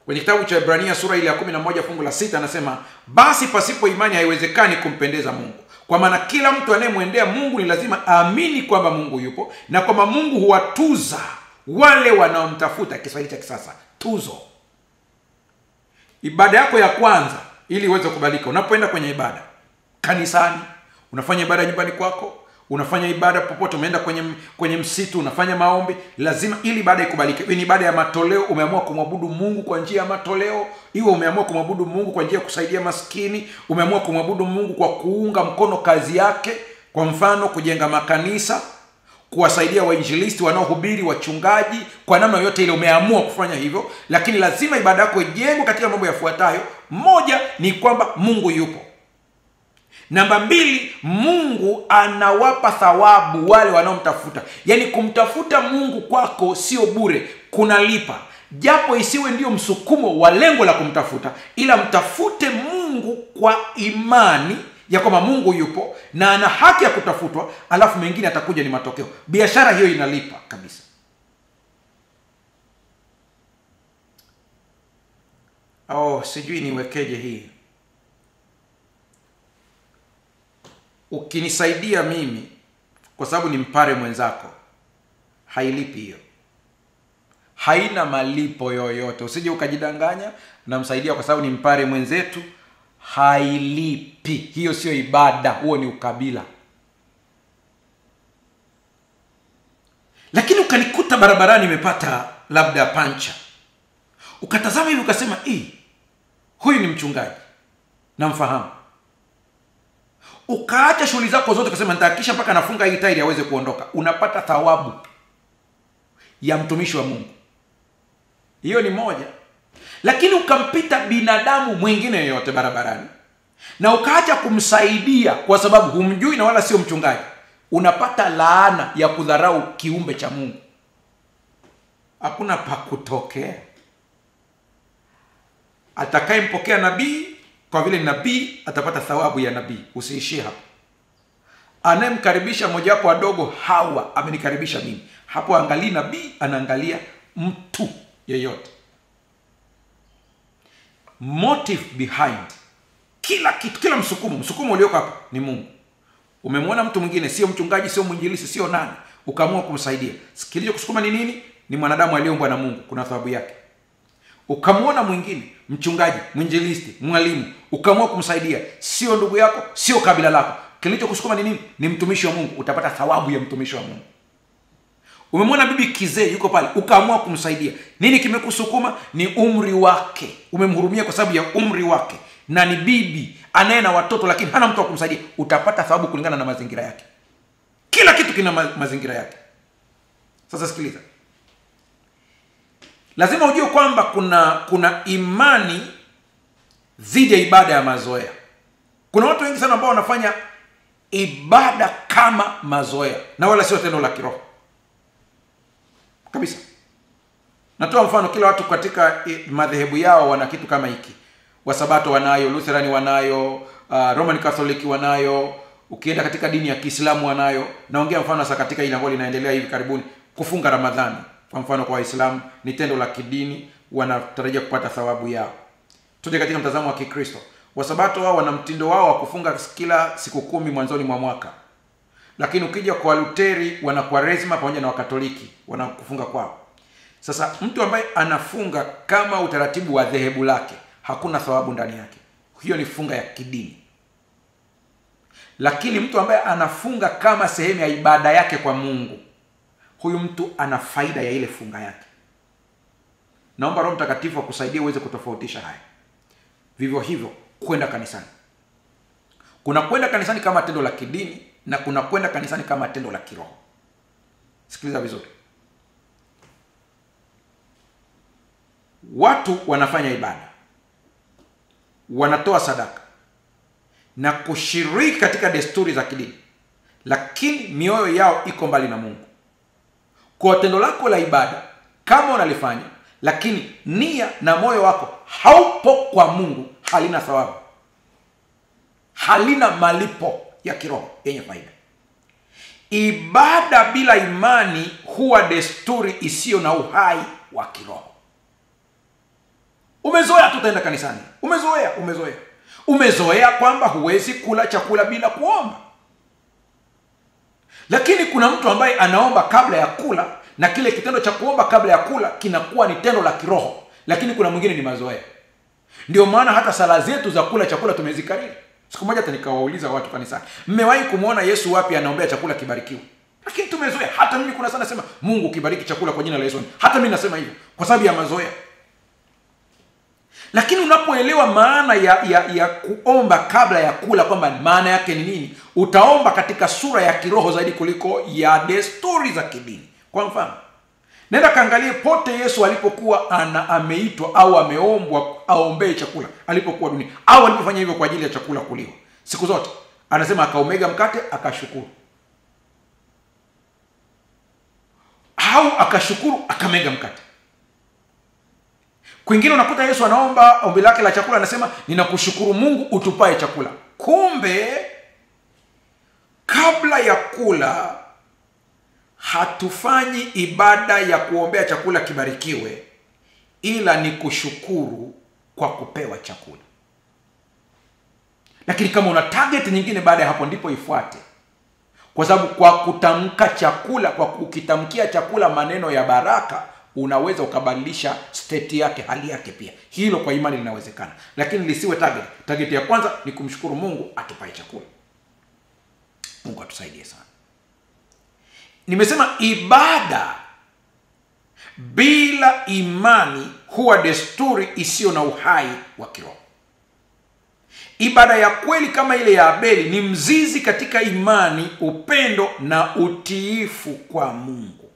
Kwenye kitabu cha Ibrania sura ile ya 11 fungu la 6 anasema, basi pasipo imani haiwezekani kumpendeza Mungu. Kwa maana kila mtu anayemwendea Mungu ni lazima aamini kwamba Mungu yupo na kwamba Mungu huwatuza wale wanaomtafuta. Kiswahili cha kisasa, tuzo. Ibada yako ya kwanza ili uweze kubalika, unapoenda kwenye ibada kanisani, unafanya ibada nyumbani kwako, unafanya ibada popote, umeenda kwenye msitu, unafanya maombi, lazima ili ibada ikubalike. Ni ibada ya matoleo, umeamua kumwabudu Mungu kwa njia ya matoleo. Iwe umeamua kumwabudu Mungu kwa njia ya kusaidia maskini, umeamua kumwabudu Mungu kwa kuunga mkono kazi yake, kwa mfano kujenga makanisa, kuwasaidia wainjilisti wanaohubiri, wachungaji, kwa namna yote ile umeamua kufanya hivyo. Lakini lazima ibada yako ijengwe katika mambo yafuatayo. Moja ni kwamba Mungu yupo. Namba 2, Mungu anawapa thawabu wale wanaomtafuta. Yaani kumtafuta Mungu kwako sio bure, kunalipa. Japo isiwe ndio msukumo wa lengo la kumtafuta, ila mtafute Mungu kwa imani ya kwamba Mungu yupo na ana haki ya kutafutwa, alafu mengine atakuja ni matokeo. Biashara hiyo inalipa kabisa. Sijui niwekeje hii. Ukinisaidia mimi kwa sababu ni mpare mwenzako, hailipi hiyo. Haina malipo yoyote. Usije ukajidanganya namsaidia kwa sababu ni mpare mwenzetu, hailipi. Hiyo sio ibada, huo ni ukabila. Lakini ukanikuta barabarani nimepata labda pancha, ukatazama hivi ukasema, huyu ni mchungaji, namfahamu. Ukaacha shughuli zako zote ukasema nitahakikisha mpaka nafunga hii tairi aweze kuondoka. Unapata thawabu ya mtumishi wa Mungu. Hiyo ni moja. Lakini ukampita binadamu mwingine yoyote barabarani na ukaacha kumsaidia kwa sababu humjui na wala sio mchungaji, unapata laana ya kudharau kiumbe cha Mungu. Hakuna pa kutokea. Atakayempokea nabii kwa vile nabii atapata thawabu ya nabii. Usiishie hapo. Anayemkaribisha mmoja wapo wadogo, Hawa amenikaribisha mimi, hapo angalia nabii, anaangalia mtu yeyote. Motive behind kila kitu, kila msukumo ulioko hapa ni Mungu. Umemwona mtu mwingine, sio mchungaji, sio mwinjilisti, sio nani, ukaamua kumsaidia. Sikilizo kusukuma ni nini? Ni mwanadamu aliyeumbwa na Mungu, kuna thawabu yake. Ukamwona mwingine, mchungaji, mwinjilisti, mwalimu, ukaamua kumsaidia, sio ndugu yako, sio kabila lako, kilichokusukuma ni nini? Ni mtumishi wa Mungu, utapata thawabu ya mtumishi wa Mungu. Umemwona bibi kizee yuko pale, ukaamua kumsaidia, nini kimekusukuma? Ni umri wake, umemhurumia kwa sababu ya umri wake, na ni bibi anaye na watoto lakini hana mtu wa kumsaidia, utapata thawabu kulingana na mazingira yake. Kila kitu kina mazingira yake. Sasa sikiliza, lazima ujue kwamba kuna imani dhidi ya ibada ya mazoea. Kuna watu wengi sana ambao wanafanya ibada kama mazoea na wala sio tendo la kiroho kabisa. Natoa mfano, kila watu katika madhehebu yao wana kitu kama hiki. Wasabato wanayo, Lutherani wanayo, Roman Catholic wanayo, ukienda katika dini ya Kiislamu wanayo. Naongea mfano sasa katika ile ambayo inaendelea hivi karibuni, kufunga Ramadhani. Kwa mfano kwa Waislamu ni tendo la kidini, wanatarajia kupata thawabu yao. Tuje katika mtazamo wa Kikristo, Wasabato wao wana mtindo wao wa kufunga kila siku 10 mwanzoni mwa mwaka. Lakini ukija kwa Luteri wana Kwaresma pamoja na Wakatoliki wanakufunga kwao. Sasa mtu ambaye anafunga kama utaratibu wa dhehebu lake, hakuna thawabu ndani yake. Hiyo ni funga ya kidini. Lakini mtu ambaye anafunga kama sehemu ya ibada yake kwa Mungu, huyu mtu ana faida ya ile funga yake. Naomba Roho Mtakatifu akusaidia uweze kutofautisha haya. Vivyo hivyo kwenda kanisani. Kuna kwenda kanisani kama tendo la kidini na kuna kwenda kanisani kama tendo la kiroho. Sikiliza vizuri. Watu wanafanya ibada, wanatoa sadaka na kushiriki katika desturi za kidini, lakini mioyo yao iko mbali na Mungu. Kwa tendo lako la ibada kama unalifanya, lakini nia na moyo wako haupo kwa Mungu, halina thawabu, halina malipo ya kiroho yenye faida. Ibada bila imani huwa desturi isiyo na uhai wa kiroho. Umezoea tutaenda kanisani. Umezoea kwamba huwezi kula chakula bila kuomba. Lakini kuna mtu ambaye anaomba kabla ya kula, na kile kitendo cha kuomba kabla ya kula kinakuwa ni tendo la kiroho, lakini kuna mwingine ni mazoea. Ndio maana hata sala zetu za kula chakula tumezikariri. Siku moja hata nikawauliza watu kanisani, mmewahi kumuona Yesu wapi anaombea chakula kibarikiwe? Lakini tumezoea. Hata mimi kuna sana nasema Mungu kibariki chakula kwa jina la Yesu. Hata mimi nasema hivyo kwa sababu ya mazoea. Lakini unapoelewa maana ya kuomba kabla ya kula, kwamba maana yake ni nini, utaomba katika sura ya kiroho zaidi kuliko ya desturi za kidini. Kwa mfano, nenda kaangalie pote Yesu alipokuwa ameitwa au ameombwa aombee chakula alipokuwa duniani, au alipofanya hivyo kwa ajili ya chakula kuliwa. Siku zote anasema akaomega mkate akashukuru, au akashukuru akamega mkate. Kwingine unakuta Yesu anaomba ombi lake la chakula, anasema ninakushukuru Mungu utupae chakula. Kumbe kabla ya kula hatufanyi ibada ya kuombea chakula kibarikiwe, ila ni kushukuru kwa kupewa chakula. Lakini kama una target nyingine baada ya hapo, ndipo ifuate. Kwa sababu kwa kutamka chakula, kwa kukitamkia chakula maneno ya baraka, unaweza ukabadilisha state yake, hali yake pia. Hilo kwa imani linawezekana, lakini lisiwe target. Target ya kwanza ni kumshukuru Mungu atupae chakula. Mungu atusaidie sana. Nimesema ibada bila imani huwa desturi isiyo na uhai wa kiroho. Ibada ya kweli kama ile ya Abeli ni mzizi katika imani, upendo na utiifu kwa Mungu.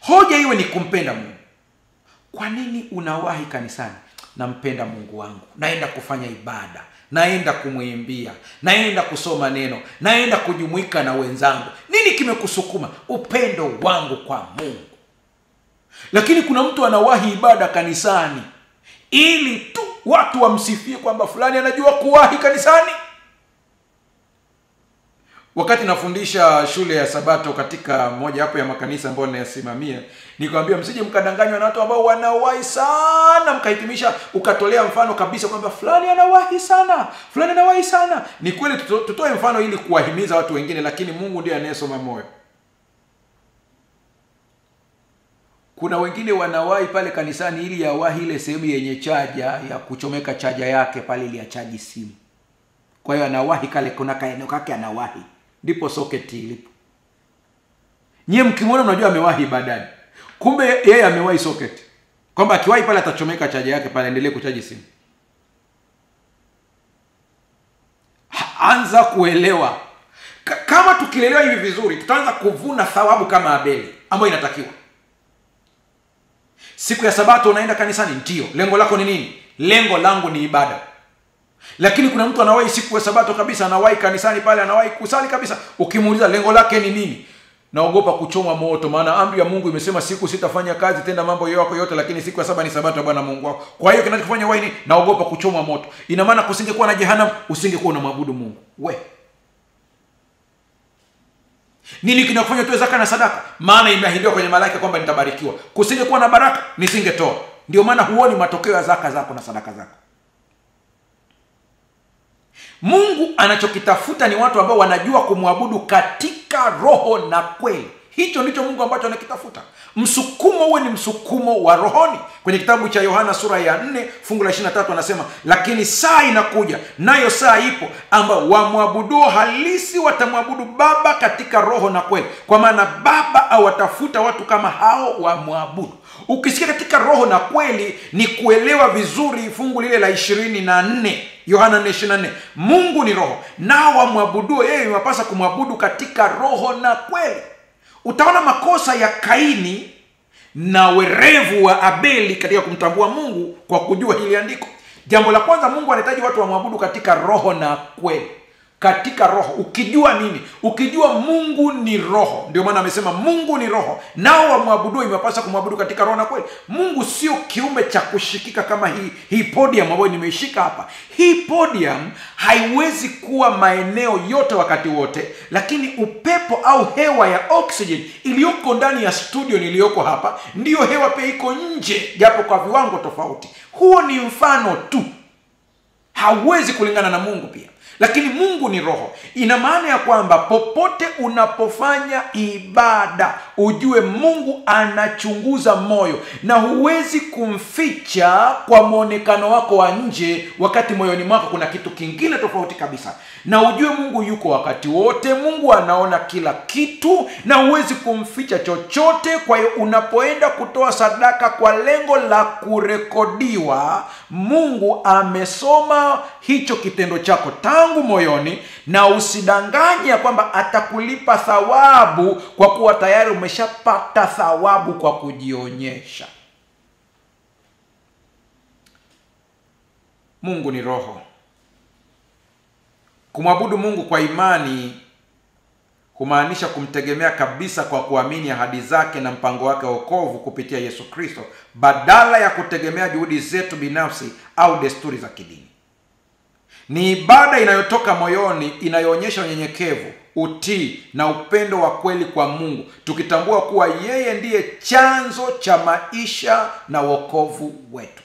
Hoja iwe ni kumpenda Mungu. Kwa nini unawahi kanisani? Nampenda Mungu wangu, naenda kufanya ibada, naenda kumwimbia, naenda kusoma neno, naenda kujumuika na wenzangu. Nini kimekusukuma? Upendo wangu kwa Mungu. Lakini kuna mtu anawahi ibada kanisani ili tu watu wamsifie kwamba fulani anajua kuwahi kanisani. Wakati nafundisha shule ya Sabato katika moja hapo ya makanisa ambayo ninayasimamia, nikamwambia msije mkadanganywa na watu ambao wanawahi sana, mkahitimisha ukatolea mfano kabisa kwamba fulani anawahi sana, fulani anawahi sana. Ni kweli tutoe mfano ili kuwahimiza watu wengine, lakini Mungu ndiye anayesoma moyo. Kuna wengine wanawahi pale kanisani ili yawahi ile sehemu yenye chaja ya kuchomeka chaja yake pale ili achaji simu. Kwa hiyo anawahi kale, kuna kaeneo kake anawahi, ndipo socket ilipo. Nyie mkimwona mnajua amewahi ibadani, kumbe yeye amewahi socket, kwamba akiwahi pale atachomeka chaja yake pale endelee kuchaji simu. Anza kuelewa. Kama tukilelewa hivi vizuri, tutaanza kuvuna thawabu kama Abeli ambayo inatakiwa. Siku ya Sabato unaenda kanisani, ndio lengo lako ni nini? Lengo langu ni ibada. Lakini kuna mtu anawahi siku ya Sabato kabisa, anawahi kanisani pale, anawahi kusali kabisa. Ukimuuliza lengo lake ni nini? Naogopa kuchomwa moto, maana amri ya Mungu imesema siku sitafanya kazi, tenda mambo yako yote, lakini siku ya saba ni Sabato ya Bwana Mungu wako. Kwa hiyo kinachofanya wewe ni naogopa kuchomwa moto. Ina maana kusingekuwa na jehanamu, usingekuwa unamwabudu Mungu. Nini kinakufanya utoe zaka na sadaka? Maana imeahidiwa kwenye malaika kwamba nitabarikiwa. Kusingekuwa na baraka, nisingetoa. Ndio maana huoni matokeo ya zaka zako na sadaka zako. Mungu anachokitafuta ni watu ambao wanajua kumwabudu katika roho na kweli. Hicho ndicho Mungu ambacho anakitafuta. Msukumo uwe ni msukumo wa rohoni. Kwenye kitabu cha Yohana sura ya 4 fungu la 23 anasema, lakini saa inakuja, nayo saa ipo, ambao wamwabuduo halisi watamwabudu Baba katika roho na kweli, kwa maana Baba awatafuta watu kama hao wamwabudu. Ukisikia katika roho na kweli, ni kuelewa vizuri fungu lile la 24, Yohana 4:24. Mungu ni roho, nao wamwabuduo yeye wapasa kumwabudu katika roho na kweli. Utaona makosa ya Kaini na werevu wa Abeli katika kumtambua Mungu kwa kujua hili andiko. Jambo la kwanza, Mungu anahitaji watu wamwabudu katika roho na kweli. Katika roho. Ukijua nini? Ukijua Mungu ni roho. Ndio maana amesema Mungu ni roho, nao wamwabudu imepasa kumwabudu katika roho na kweli. Mungu sio kiumbe cha kushikika kama hii podium ambayo nimeishika hapa. Hii podium haiwezi kuwa maeneo yote wakati wote, lakini upepo au hewa ya oxygen iliyoko ndani ya studio niliyoko hapa ndiyo hewa pia iko nje, japo kwa viwango tofauti. Huo ni mfano tu, hauwezi kulingana na Mungu pia. Lakini Mungu ni roho. Ina maana ya kwamba popote unapofanya ibada, ujue Mungu anachunguza moyo, na huwezi kumficha kwa muonekano wako wa nje wakati moyoni mwako kuna kitu kingine tofauti kabisa. Na ujue Mungu yuko wakati wote, Mungu anaona kila kitu, na huwezi kumficha chochote. Kwa hiyo unapoenda kutoa sadaka kwa lengo la kurekodiwa, Mungu amesoma hicho kitendo chako tangu moyoni, na usidanganya kwamba atakulipa thawabu, kwa kuwa tayari umeshapata thawabu kwa kujionyesha. Mungu ni roho. Kumwabudu Mungu kwa imani humaanisha kumtegemea kabisa kwa kuamini ahadi zake na mpango wake wa wokovu kupitia Yesu Kristo, badala ya kutegemea juhudi zetu binafsi au desturi za kidini. Ni ibada inayotoka moyoni, inayoonyesha unyenyekevu, utii na upendo wa kweli kwa Mungu, tukitambua kuwa yeye ndiye chanzo cha maisha na wokovu wetu.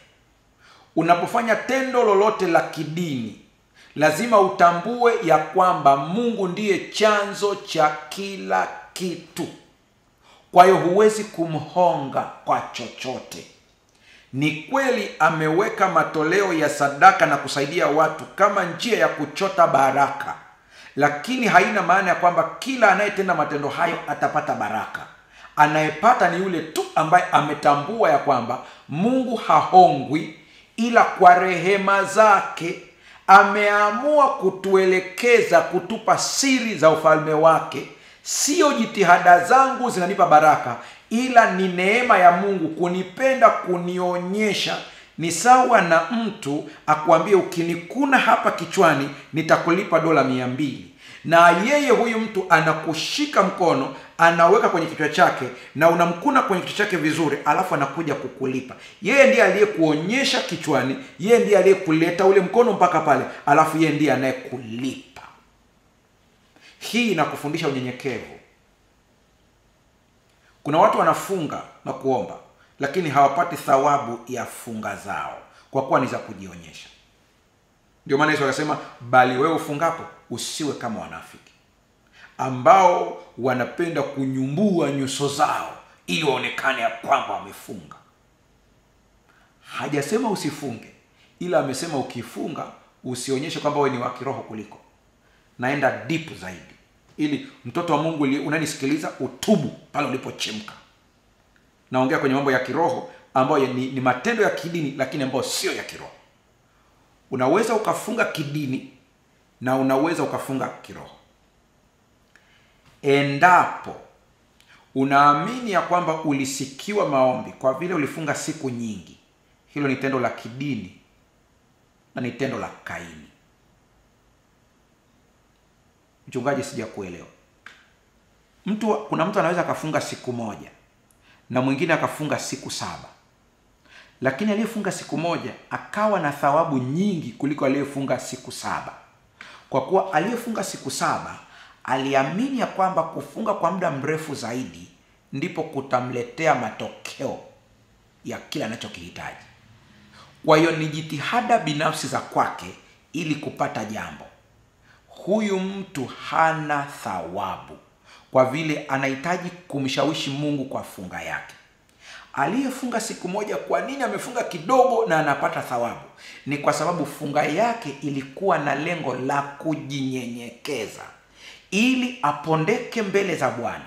Unapofanya tendo lolote la kidini, lazima utambue ya kwamba Mungu ndiye chanzo cha kila kitu. Kwa hiyo huwezi kumhonga kwa chochote. Ni kweli ameweka matoleo ya sadaka na kusaidia watu kama njia ya kuchota baraka, lakini haina maana ya kwamba kila anayetenda matendo hayo atapata baraka. Anayepata ni yule tu ambaye ametambua ya kwamba Mungu hahongwi, ila kwa rehema zake ameamua kutuelekeza, kutupa siri za ufalme wake. Sio jitihada zangu zinanipa baraka, ila ni neema ya Mungu kunipenda, kunionyesha. Ni sawa na mtu akwambie, ukinikuna hapa kichwani nitakulipa $200, na yeye huyu mtu anakushika mkono, anaweka kwenye kichwa chake, na unamkuna kwenye kichwa chake vizuri, alafu anakuja kukulipa. Yeye ndiye aliyekuonyesha kichwani, yeye ndiye aliyekuleta ule mkono mpaka pale, alafu yeye ndiye anayekulipa. Hii inakufundisha unyenyekevu. Kuna watu wanafunga na kuomba, lakini hawapati thawabu ya funga zao, kwa kuwa ni za kujionyesha. Ndio maana Yesu akasema, bali wewe ufungapo usiwe kama wanafiki, ambao wanapenda kunyumbua nyuso zao ili waonekane ya kwamba wamefunga. Hajasema usifunge, ila amesema ukifunga usionyeshe kwamba wewe ni wa kiroho kuliko. Naenda deep zaidi, ili mtoto wa Mungu unanisikiliza utubu pale ulipochemka. Naongea kwenye mambo ya kiroho ambayo ni matendo ya kidini, lakini ambayo sio ya kiroho. Unaweza ukafunga kidini na unaweza ukafunga kiroho. Endapo unaamini ya kwamba ulisikiwa maombi kwa vile ulifunga siku nyingi, hilo ni tendo la kidini na ni tendo la Kaini. Mchungaji, sijakuelewa. Kuna mtu anaweza akafunga siku moja na mwingine akafunga siku 7, lakini aliyefunga siku moja akawa na thawabu nyingi kuliko aliyefunga siku 7, kwa kuwa aliyefunga siku 7 aliamini ya kwamba kufunga kwa muda mrefu zaidi ndipo kutamletea matokeo ya kile anachokihitaji. Kwa hiyo ni jitihada binafsi za kwake ili kupata jambo. Huyu mtu hana thawabu, kwa vile anahitaji kumshawishi Mungu kwa funga yake. Aliyefunga siku moja, kwa nini amefunga kidogo na anapata thawabu? Ni kwa sababu funga yake ilikuwa na lengo la kujinyenyekeza, ili apondeke mbele za Bwana.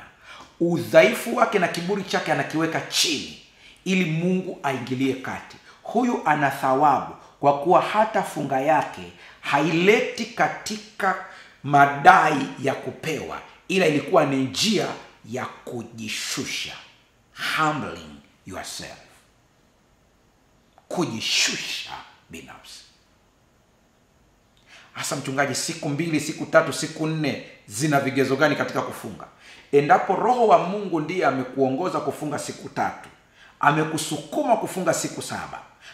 Udhaifu wake na kiburi chake anakiweka chini, ili Mungu aingilie kati. Huyu ana thawabu kwa kuwa hata funga yake haileti katika madai ya kupewa, ila ilikuwa ni njia ya kujishusha, humbling yourself, kujishusha binafsi. Hasa mchungaji, siku 2, siku 3, siku 4 zina vigezo gani katika kufunga? Endapo Roho wa Mungu ndiye amekuongoza kufunga siku 3, amekusukuma kufunga siku 7,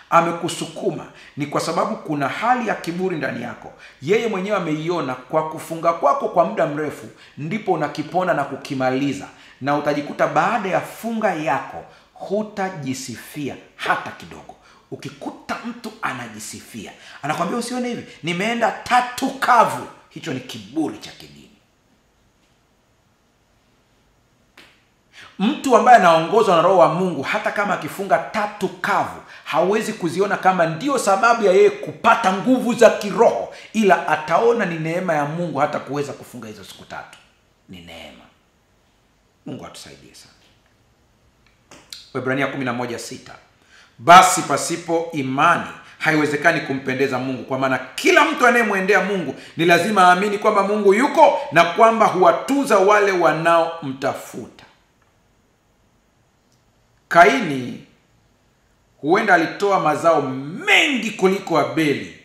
amekusukuma, ni kwa sababu kuna hali ya kiburi ndani yako. Yeye mwenyewe ameiona kwa kufunga kwako kwa muda mrefu, ndipo unakipona na kukimaliza, na utajikuta baada ya funga yako hutajisifia hata kidogo. Ukikuta mtu anajisifia, anakwambia usione hivi, nimeenda 3 kavu, hicho ni kiburi cha kidini. Mtu ambaye anaongozwa na Roho wa Mungu, hata kama akifunga 3 kavu, hawezi kuziona kama ndio sababu ya yeye kupata nguvu za kiroho, ila ataona ni neema ya Mungu hata kuweza kufunga hizo siku 3. Ni neema. Mungu atusaidie sana. Waebrania 11:6. Basi pasipo imani haiwezekani kumpendeza Mungu, kwa maana kila mtu anayemwendea Mungu ni lazima aamini kwamba Mungu yuko na kwamba huwatuza wale wanaomtafuta. Kaini huenda alitoa mazao mengi kuliko Abeli,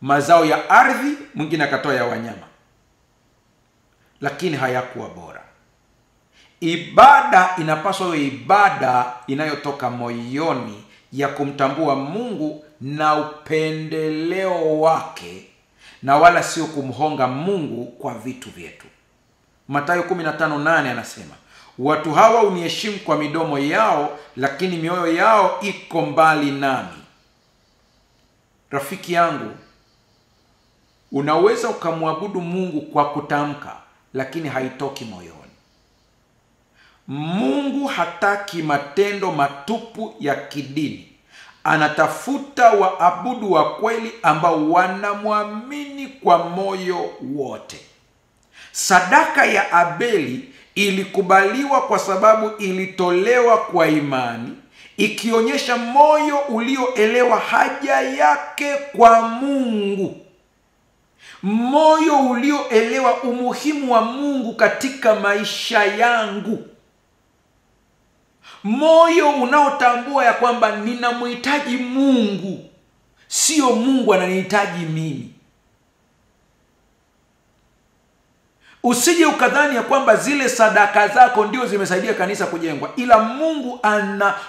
mazao ya ardhi, mwingine akatoa ya wanyama, lakini hayakuwa bora. Ibada inapaswa iwe ibada inayotoka moyoni, ya kumtambua Mungu na upendeleo wake, na wala sio kumhonga Mungu kwa vitu vyetu. Mathayo 15:8 anasema, watu hawa uniheshimu kwa midomo yao, lakini mioyo yao iko mbali nami. Rafiki yangu, unaweza ukamwabudu Mungu kwa kutamka, lakini haitoki moyoni. Mungu hataki matendo matupu ya kidini. Anatafuta waabudu wa kweli ambao wanamwamini kwa moyo wote. Sadaka ya Abeli ilikubaliwa kwa sababu ilitolewa kwa imani, ikionyesha moyo ulioelewa haja yake kwa Mungu. Moyo ulioelewa umuhimu wa Mungu katika maisha yangu. Moyo unaotambua ya kwamba ninamhitaji Mungu, sio Mungu ananihitaji mimi. Usije ukadhani ya kwamba zile sadaka zako ndio zimesaidia kanisa kujengwa, ila Mungu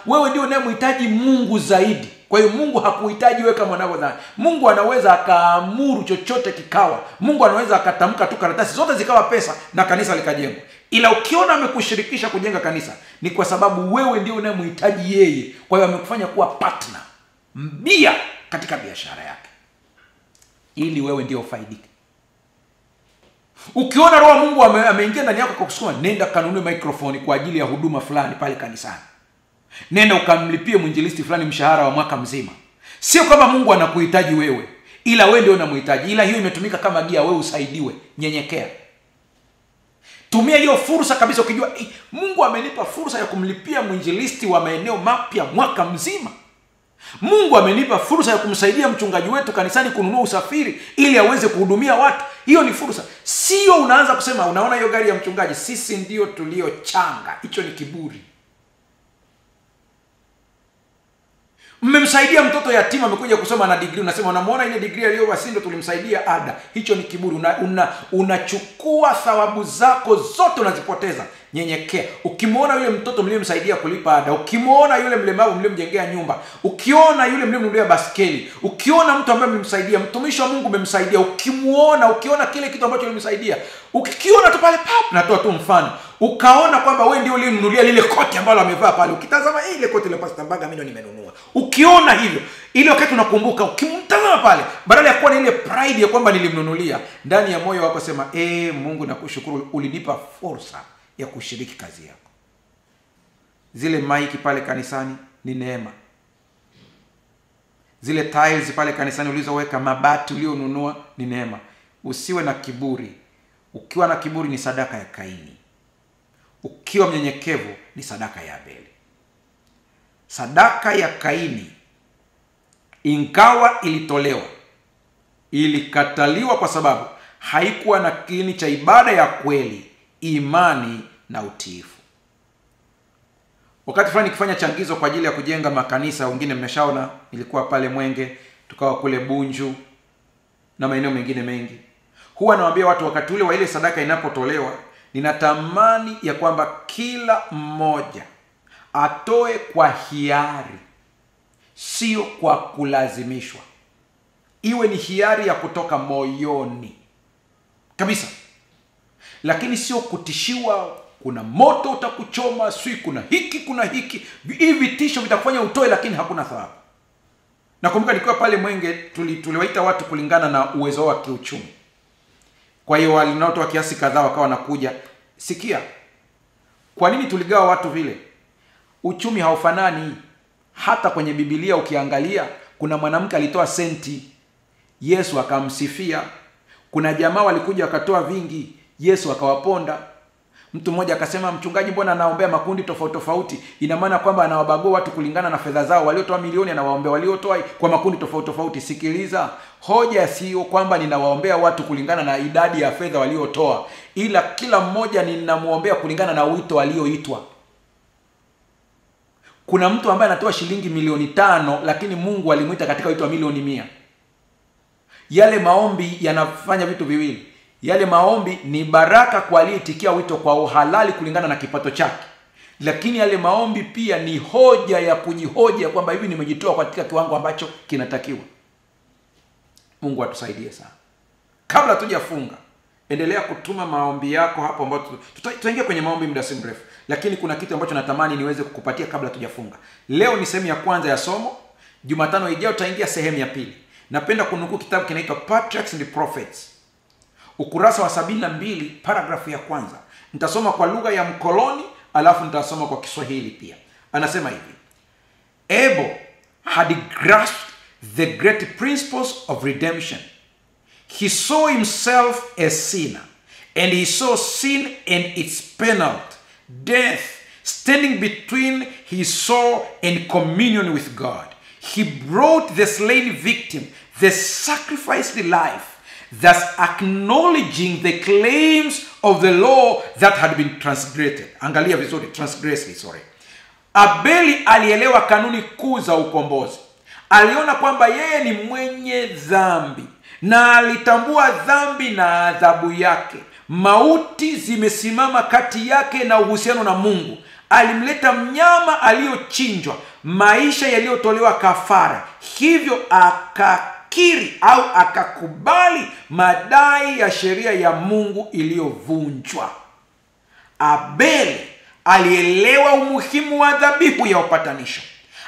wewe ndio unayemhitaji Mungu zaidi. Kwa hiyo Mungu hakuhitaji wewe kama unavyodhani. Mungu anaweza akaamuru chochote kikawa. Mungu anaweza akatamka tu karatasi zote zikawa pesa na kanisa likajengwa. Ila ukiona amekushirikisha kujenga kanisa, ni kwa sababu wewe ndio unayemhitaji yeye. Kwa hiyo amekufanya kuwa partner, mbia katika biashara yake, ili wewe ndio ufaidike. Ukiona Roho Mungu ameingia ndani yako kwa kusema, nenda kanunue microphone kwa ajili ya huduma fulani pale kanisani, nenda ukamlipie mwinjilisti fulani mshahara wa mwaka mzima. Sio kama Mungu anakuhitaji wewe, ila wewe ndio unamhitaji. Ila hiyo imetumika kama gia wewe usaidiwe. Nyenyekea. Tumia hiyo fursa kabisa, ukijua Mungu amenipa fursa ya kumlipia mwinjilisti wa maeneo mapya mwaka mzima. Mungu amenipa fursa ya kumsaidia mchungaji wetu kanisani kununua usafiri ili aweze kuhudumia watu. Hiyo ni fursa. Sio unaanza kusema, unaona hiyo gari ya mchungaji, sisi ndio tuliochanga. Hicho ni kiburi. Mmemsaidia mtoto yatima amekuja kusoma na degree, unasema unamuona ile degree aliyowasi ndio tulimsaidia ada. Hicho ni kiburi. Unachukua thawabu zako zote unazipoteza. Nyenyekea. Ukimuona yule mtoto mliyemsaidia kulipa ada, ukimuona yule mlemavu mliyemjengea nyumba, ukiona yule mliyemnunulia baskeli, ukiona mtu ambaye mlimsaidia, mtumishi wa Mungu mmemsaidia, ukiona kile kitu ambacho mlimsaidia, ukikiona tu pale pap, natoa tu mfano, ukaona kwamba wewe ndio ulinunulia lile koti ambalo amevaa pale, ukitazama ile koti la Pastor Mbaga mimi ndio nimenunua, ukiona hivyo, ile wakati unakumbuka, ukimtazama pale, badala ya kuwa na ile pride ya kwamba nilimnunulia, ndani ya moyo wako sema Mungu nakushukuru, ulinipa fursa ya kushiriki kazi yako. Zile maiki pale kanisani ni neema. Zile tiles pale kanisani ulizoweka, mabati ulionunua ni neema. Usiwe na kiburi. Ukiwa na kiburi ni sadaka ya Kaini. Ukiwa mnyenyekevu ni sadaka ya Abeli. Sadaka ya Kaini, ingawa ilitolewa, ilikataliwa kwa sababu haikuwa na kiini cha ibada ya kweli, imani na utiifu. Wakati fulani nikifanya changizo kwa ajili ya kujenga makanisa, wengine mmeshaona, nilikuwa pale Mwenge, tukawa kule Bunju na maeneo mengine mengi. Huwa nawaambia watu wakati ule wa ile sadaka inapotolewa, ninatamani ya kwamba kila mmoja atoe kwa hiari, sio kwa kulazimishwa. Iwe ni hiari ya kutoka moyoni kabisa, lakini sio kutishiwa, kuna moto utakuchoma, sui kuna hiki kuna hiki, hivi tisho vitakufanya utoe lakini hakuna thawabu. Nakumbuka nikiwa pale Mwenge tuliwaita watu kulingana na uwezo wa kiuchumi. Kwa hiyo walinaotoa kiasi kadhaa wakawa wanakuja. Sikia, kwa nini tuligawa watu vile? Uchumi haufanani. Hata kwenye Biblia ukiangalia, kuna mwanamke alitoa senti, Yesu akamsifia. Kuna jamaa walikuja wakatoa vingi, Yesu akawaponda. Mtu mmoja akasema, mchungaji mbona anaombea makundi tofauti tofauti? Ina maana kwamba anawabagua watu kulingana na fedha zao. Waliotoa milioni anawaombea waliotoa kwa makundi tofauti tofauti. Sikiliza, hoja sio kwamba ninawaombea watu kulingana na idadi ya fedha waliotoa, ila kila mmoja ninamuombea kulingana na wito alioitwa. Kuna mtu ambaye anatoa shilingi milioni 5 lakini Mungu alimuita katika wito wa milioni 100. Yale maombi yanafanya vitu viwili. Yale maombi ni baraka kwa aliyetikia wito kwa uhalali kulingana na kipato chake. Lakini yale maombi pia ni hoja ya kujihoja kwamba hivi nimejitoa katika kiwango ambacho kinatakiwa. Mungu atusaidie sana. Kabla tujafunga, endelea kutuma maombi yako hapo, ambapo tutaingia kwenye maombi muda si mrefu. Lakini kuna kitu ambacho natamani niweze kukupatia kabla tujafunga. Leo ni sehemu ya kwanza ya somo. Jumatano ijayo tutaingia sehemu ya pili. Napenda kunukuu kitabu kinaitwa Patriarchs and Prophets, ukurasa wa 72, paragrafu ya kwanza. Nitasoma kwa lugha ya mkoloni, alafu nitasoma kwa Kiswahili pia. Anasema hivi: Abel had grasped the great principles of redemption. He saw himself a sinner, and he saw sin and its penalty, death, standing between his soul and communion with God. He brought the slain victim, the sacrificed life, thus acknowledging the claims of the law that had been transgressed. Angalia vizuri, transgressed. Abeli alielewa kanuni kuu za ukombozi. Aliona kwamba yeye ni mwenye dhambi na alitambua dhambi na adhabu yake. Mauti zimesimama kati yake na uhusiano na Mungu. Alimleta mnyama aliyochinjwa, maisha yaliyotolewa kafara. Hivyo akakiri au akakubali madai ya sheria ya Mungu iliyovunjwa. Abeli alielewa umuhimu wa dhabihu ya upatanisho.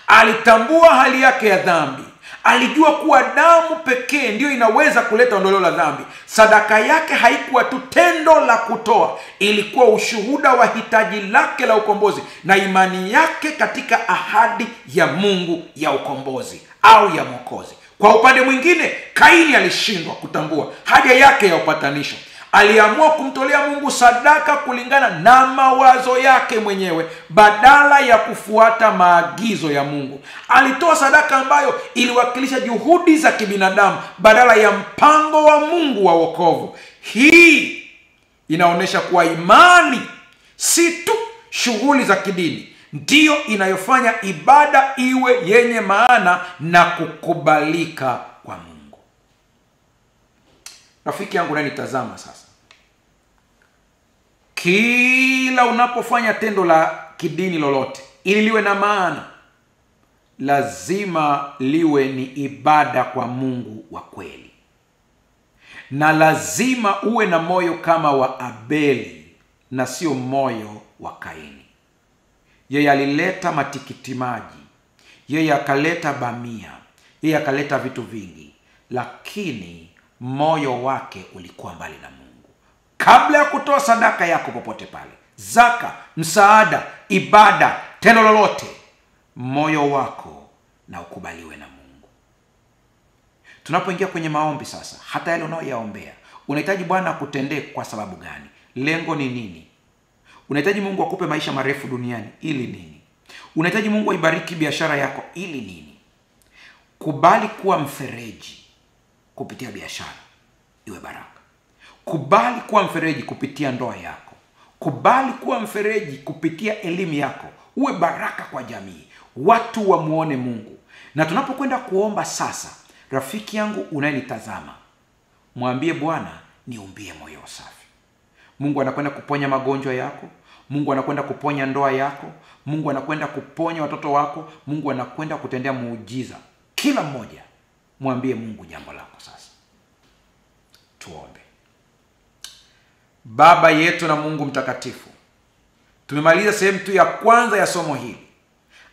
Alitambua hali yake ya dhambi. Alijua kuwa damu pekee ndio inaweza kuleta ondoleo la dhambi. Sadaka yake haikuwa tu tendo la kutoa, ilikuwa ushuhuda wa hitaji lake la ukombozi na imani yake katika ahadi ya Mungu ya ukombozi au ya Mwokozi. Kwa upande mwingine, Kaini alishindwa kutambua haja yake ya upatanisho. Aliamua kumtolea Mungu sadaka kulingana na mawazo yake mwenyewe badala ya kufuata maagizo ya Mungu. Alitoa sadaka ambayo iliwakilisha juhudi za kibinadamu badala ya mpango wa Mungu wa wokovu. Hii inaonyesha kuwa imani si tu shughuli za kidini, ndiyo inayofanya ibada iwe yenye maana na kukubalika kwa Mungu. Rafiki yangu unanitazama sasa, kila unapofanya tendo la kidini lolote, ili liwe na maana, lazima liwe ni ibada kwa Mungu wa kweli. Na lazima uwe na moyo kama wa Abeli, na sio moyo wa Kaini. Yeye alileta matikiti maji, yeye akaleta bamia, yeye akaleta vitu vingi, lakini moyo wake ulikuwa mbali na Mungu. Kabla ya kutoa sadaka yako popote pale, zaka, msaada, ibada, tendo lolote, moyo wako na ukubaliwe na Mungu. Tunapoingia kwenye maombi sasa, hata yale unayoyaombea, unahitaji Bwana akutendee kwa sababu gani? Lengo ni nini? Unahitaji Mungu akupe maisha marefu duniani ili nini? Unahitaji Mungu aibariki biashara yako ili nini? Kubali kuwa mfereji kupitia biashara iwe baraka. Kubali kuwa mfereji kupitia ndoa yako. Kubali kuwa mfereji kupitia elimu yako, uwe baraka kwa jamii, watu wamuone Mungu. Na tunapokwenda kuomba sasa, rafiki yangu unayenitazama, mwambie Bwana, niumbie moyo safi. Mungu anakwenda kuponya magonjwa yako, Mungu anakwenda kuponya ndoa yako, Mungu anakwenda kuponya watoto wako, Mungu anakwenda kutendea muujiza. Kila mmoja mwambie Mungu jambo lako sasa. Tuombe. Baba yetu na Mungu mtakatifu, tumemaliza sehemu tu ya kwanza ya somo hili,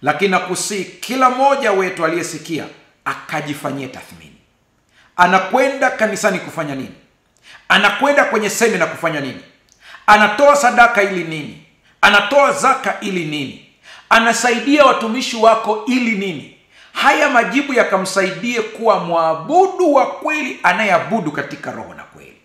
lakini nakusihi kila mmoja wetu aliyesikia akajifanyie tathmini. Anakwenda kanisani kufanya nini? Anakwenda kwenye semina kufanya nini? Anatoa sadaka ili nini? Anatoa zaka ili nini? Anasaidia watumishi wako ili nini? Haya majibu yakamsaidie kuwa mwabudu wa kweli anayeabudu katika roho na kweli.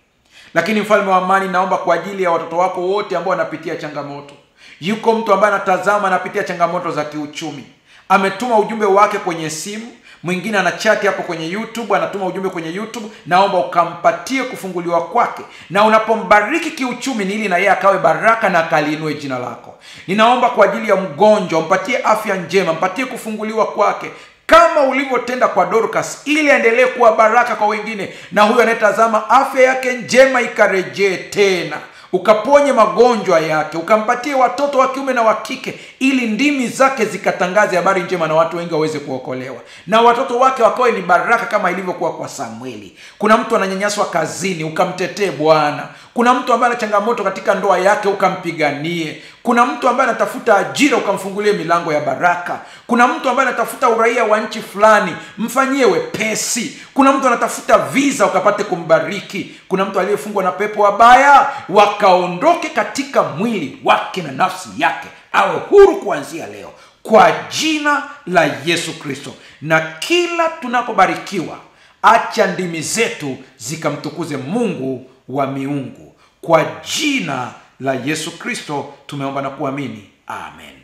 Lakini Mfalme wa amani, naomba kwa ajili ya watoto wako wote ambao wanapitia changamoto. Yuko mtu ambaye anatazama anapitia changamoto za kiuchumi. Ametuma ujumbe wake kwenye simu, mwingine anachati hapo kwenye YouTube, anatuma ujumbe kwenye YouTube. Naomba ukampatie kufunguliwa kwake, na unapombariki kiuchumi ni ili na yeye akawe baraka na akaliinue jina lako. Ninaomba kwa ajili ya mgonjwa, mpatie afya njema, mpatie kufunguliwa kwake kama ulivyotenda kwa Dorcas, ili aendelee kuwa baraka kwa wengine, na huyo anayetazama afya yake njema ikarejee tena. Ukaponye magonjwa yake, ukampatie watoto wa kiume na wa kike, ili ndimi zake zikatangaze habari njema na watu wengi waweze kuokolewa, na watoto wake wakawe ni baraka kama ilivyokuwa kwa Samueli. Kuna mtu ananyanyaswa kazini, ukamtetee Bwana. Kuna mtu ambaye ana changamoto katika ndoa yake, ukampiganie. Kuna mtu ambaye anatafuta ajira, ukamfungulie milango ya baraka. Kuna mtu ambaye anatafuta uraia wa nchi fulani, mfanyie wepesi. Kuna mtu anatafuta visa, ukapate kumbariki. Kuna mtu aliyefungwa na pepo wabaya, wakaondoke katika mwili wake na nafsi yake, awe huru kuanzia leo kwa jina la Yesu Kristo. Na kila tunapobarikiwa, acha ndimi zetu zikamtukuze Mungu wa miungu. Kwa jina la Yesu Kristo tumeomba na kuamini, amen.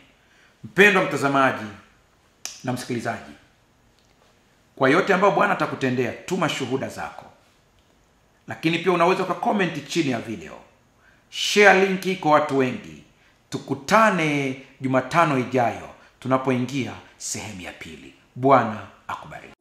Mpendwa mtazamaji na msikilizaji, kwa yote ambayo Bwana atakutendea, tuma shuhuda zako. Lakini pia unaweza ukakomenti chini ya video. Share linki kwa watu wengi. Tukutane Jumatano ijayo tunapoingia sehemu ya pili. Bwana akubariki.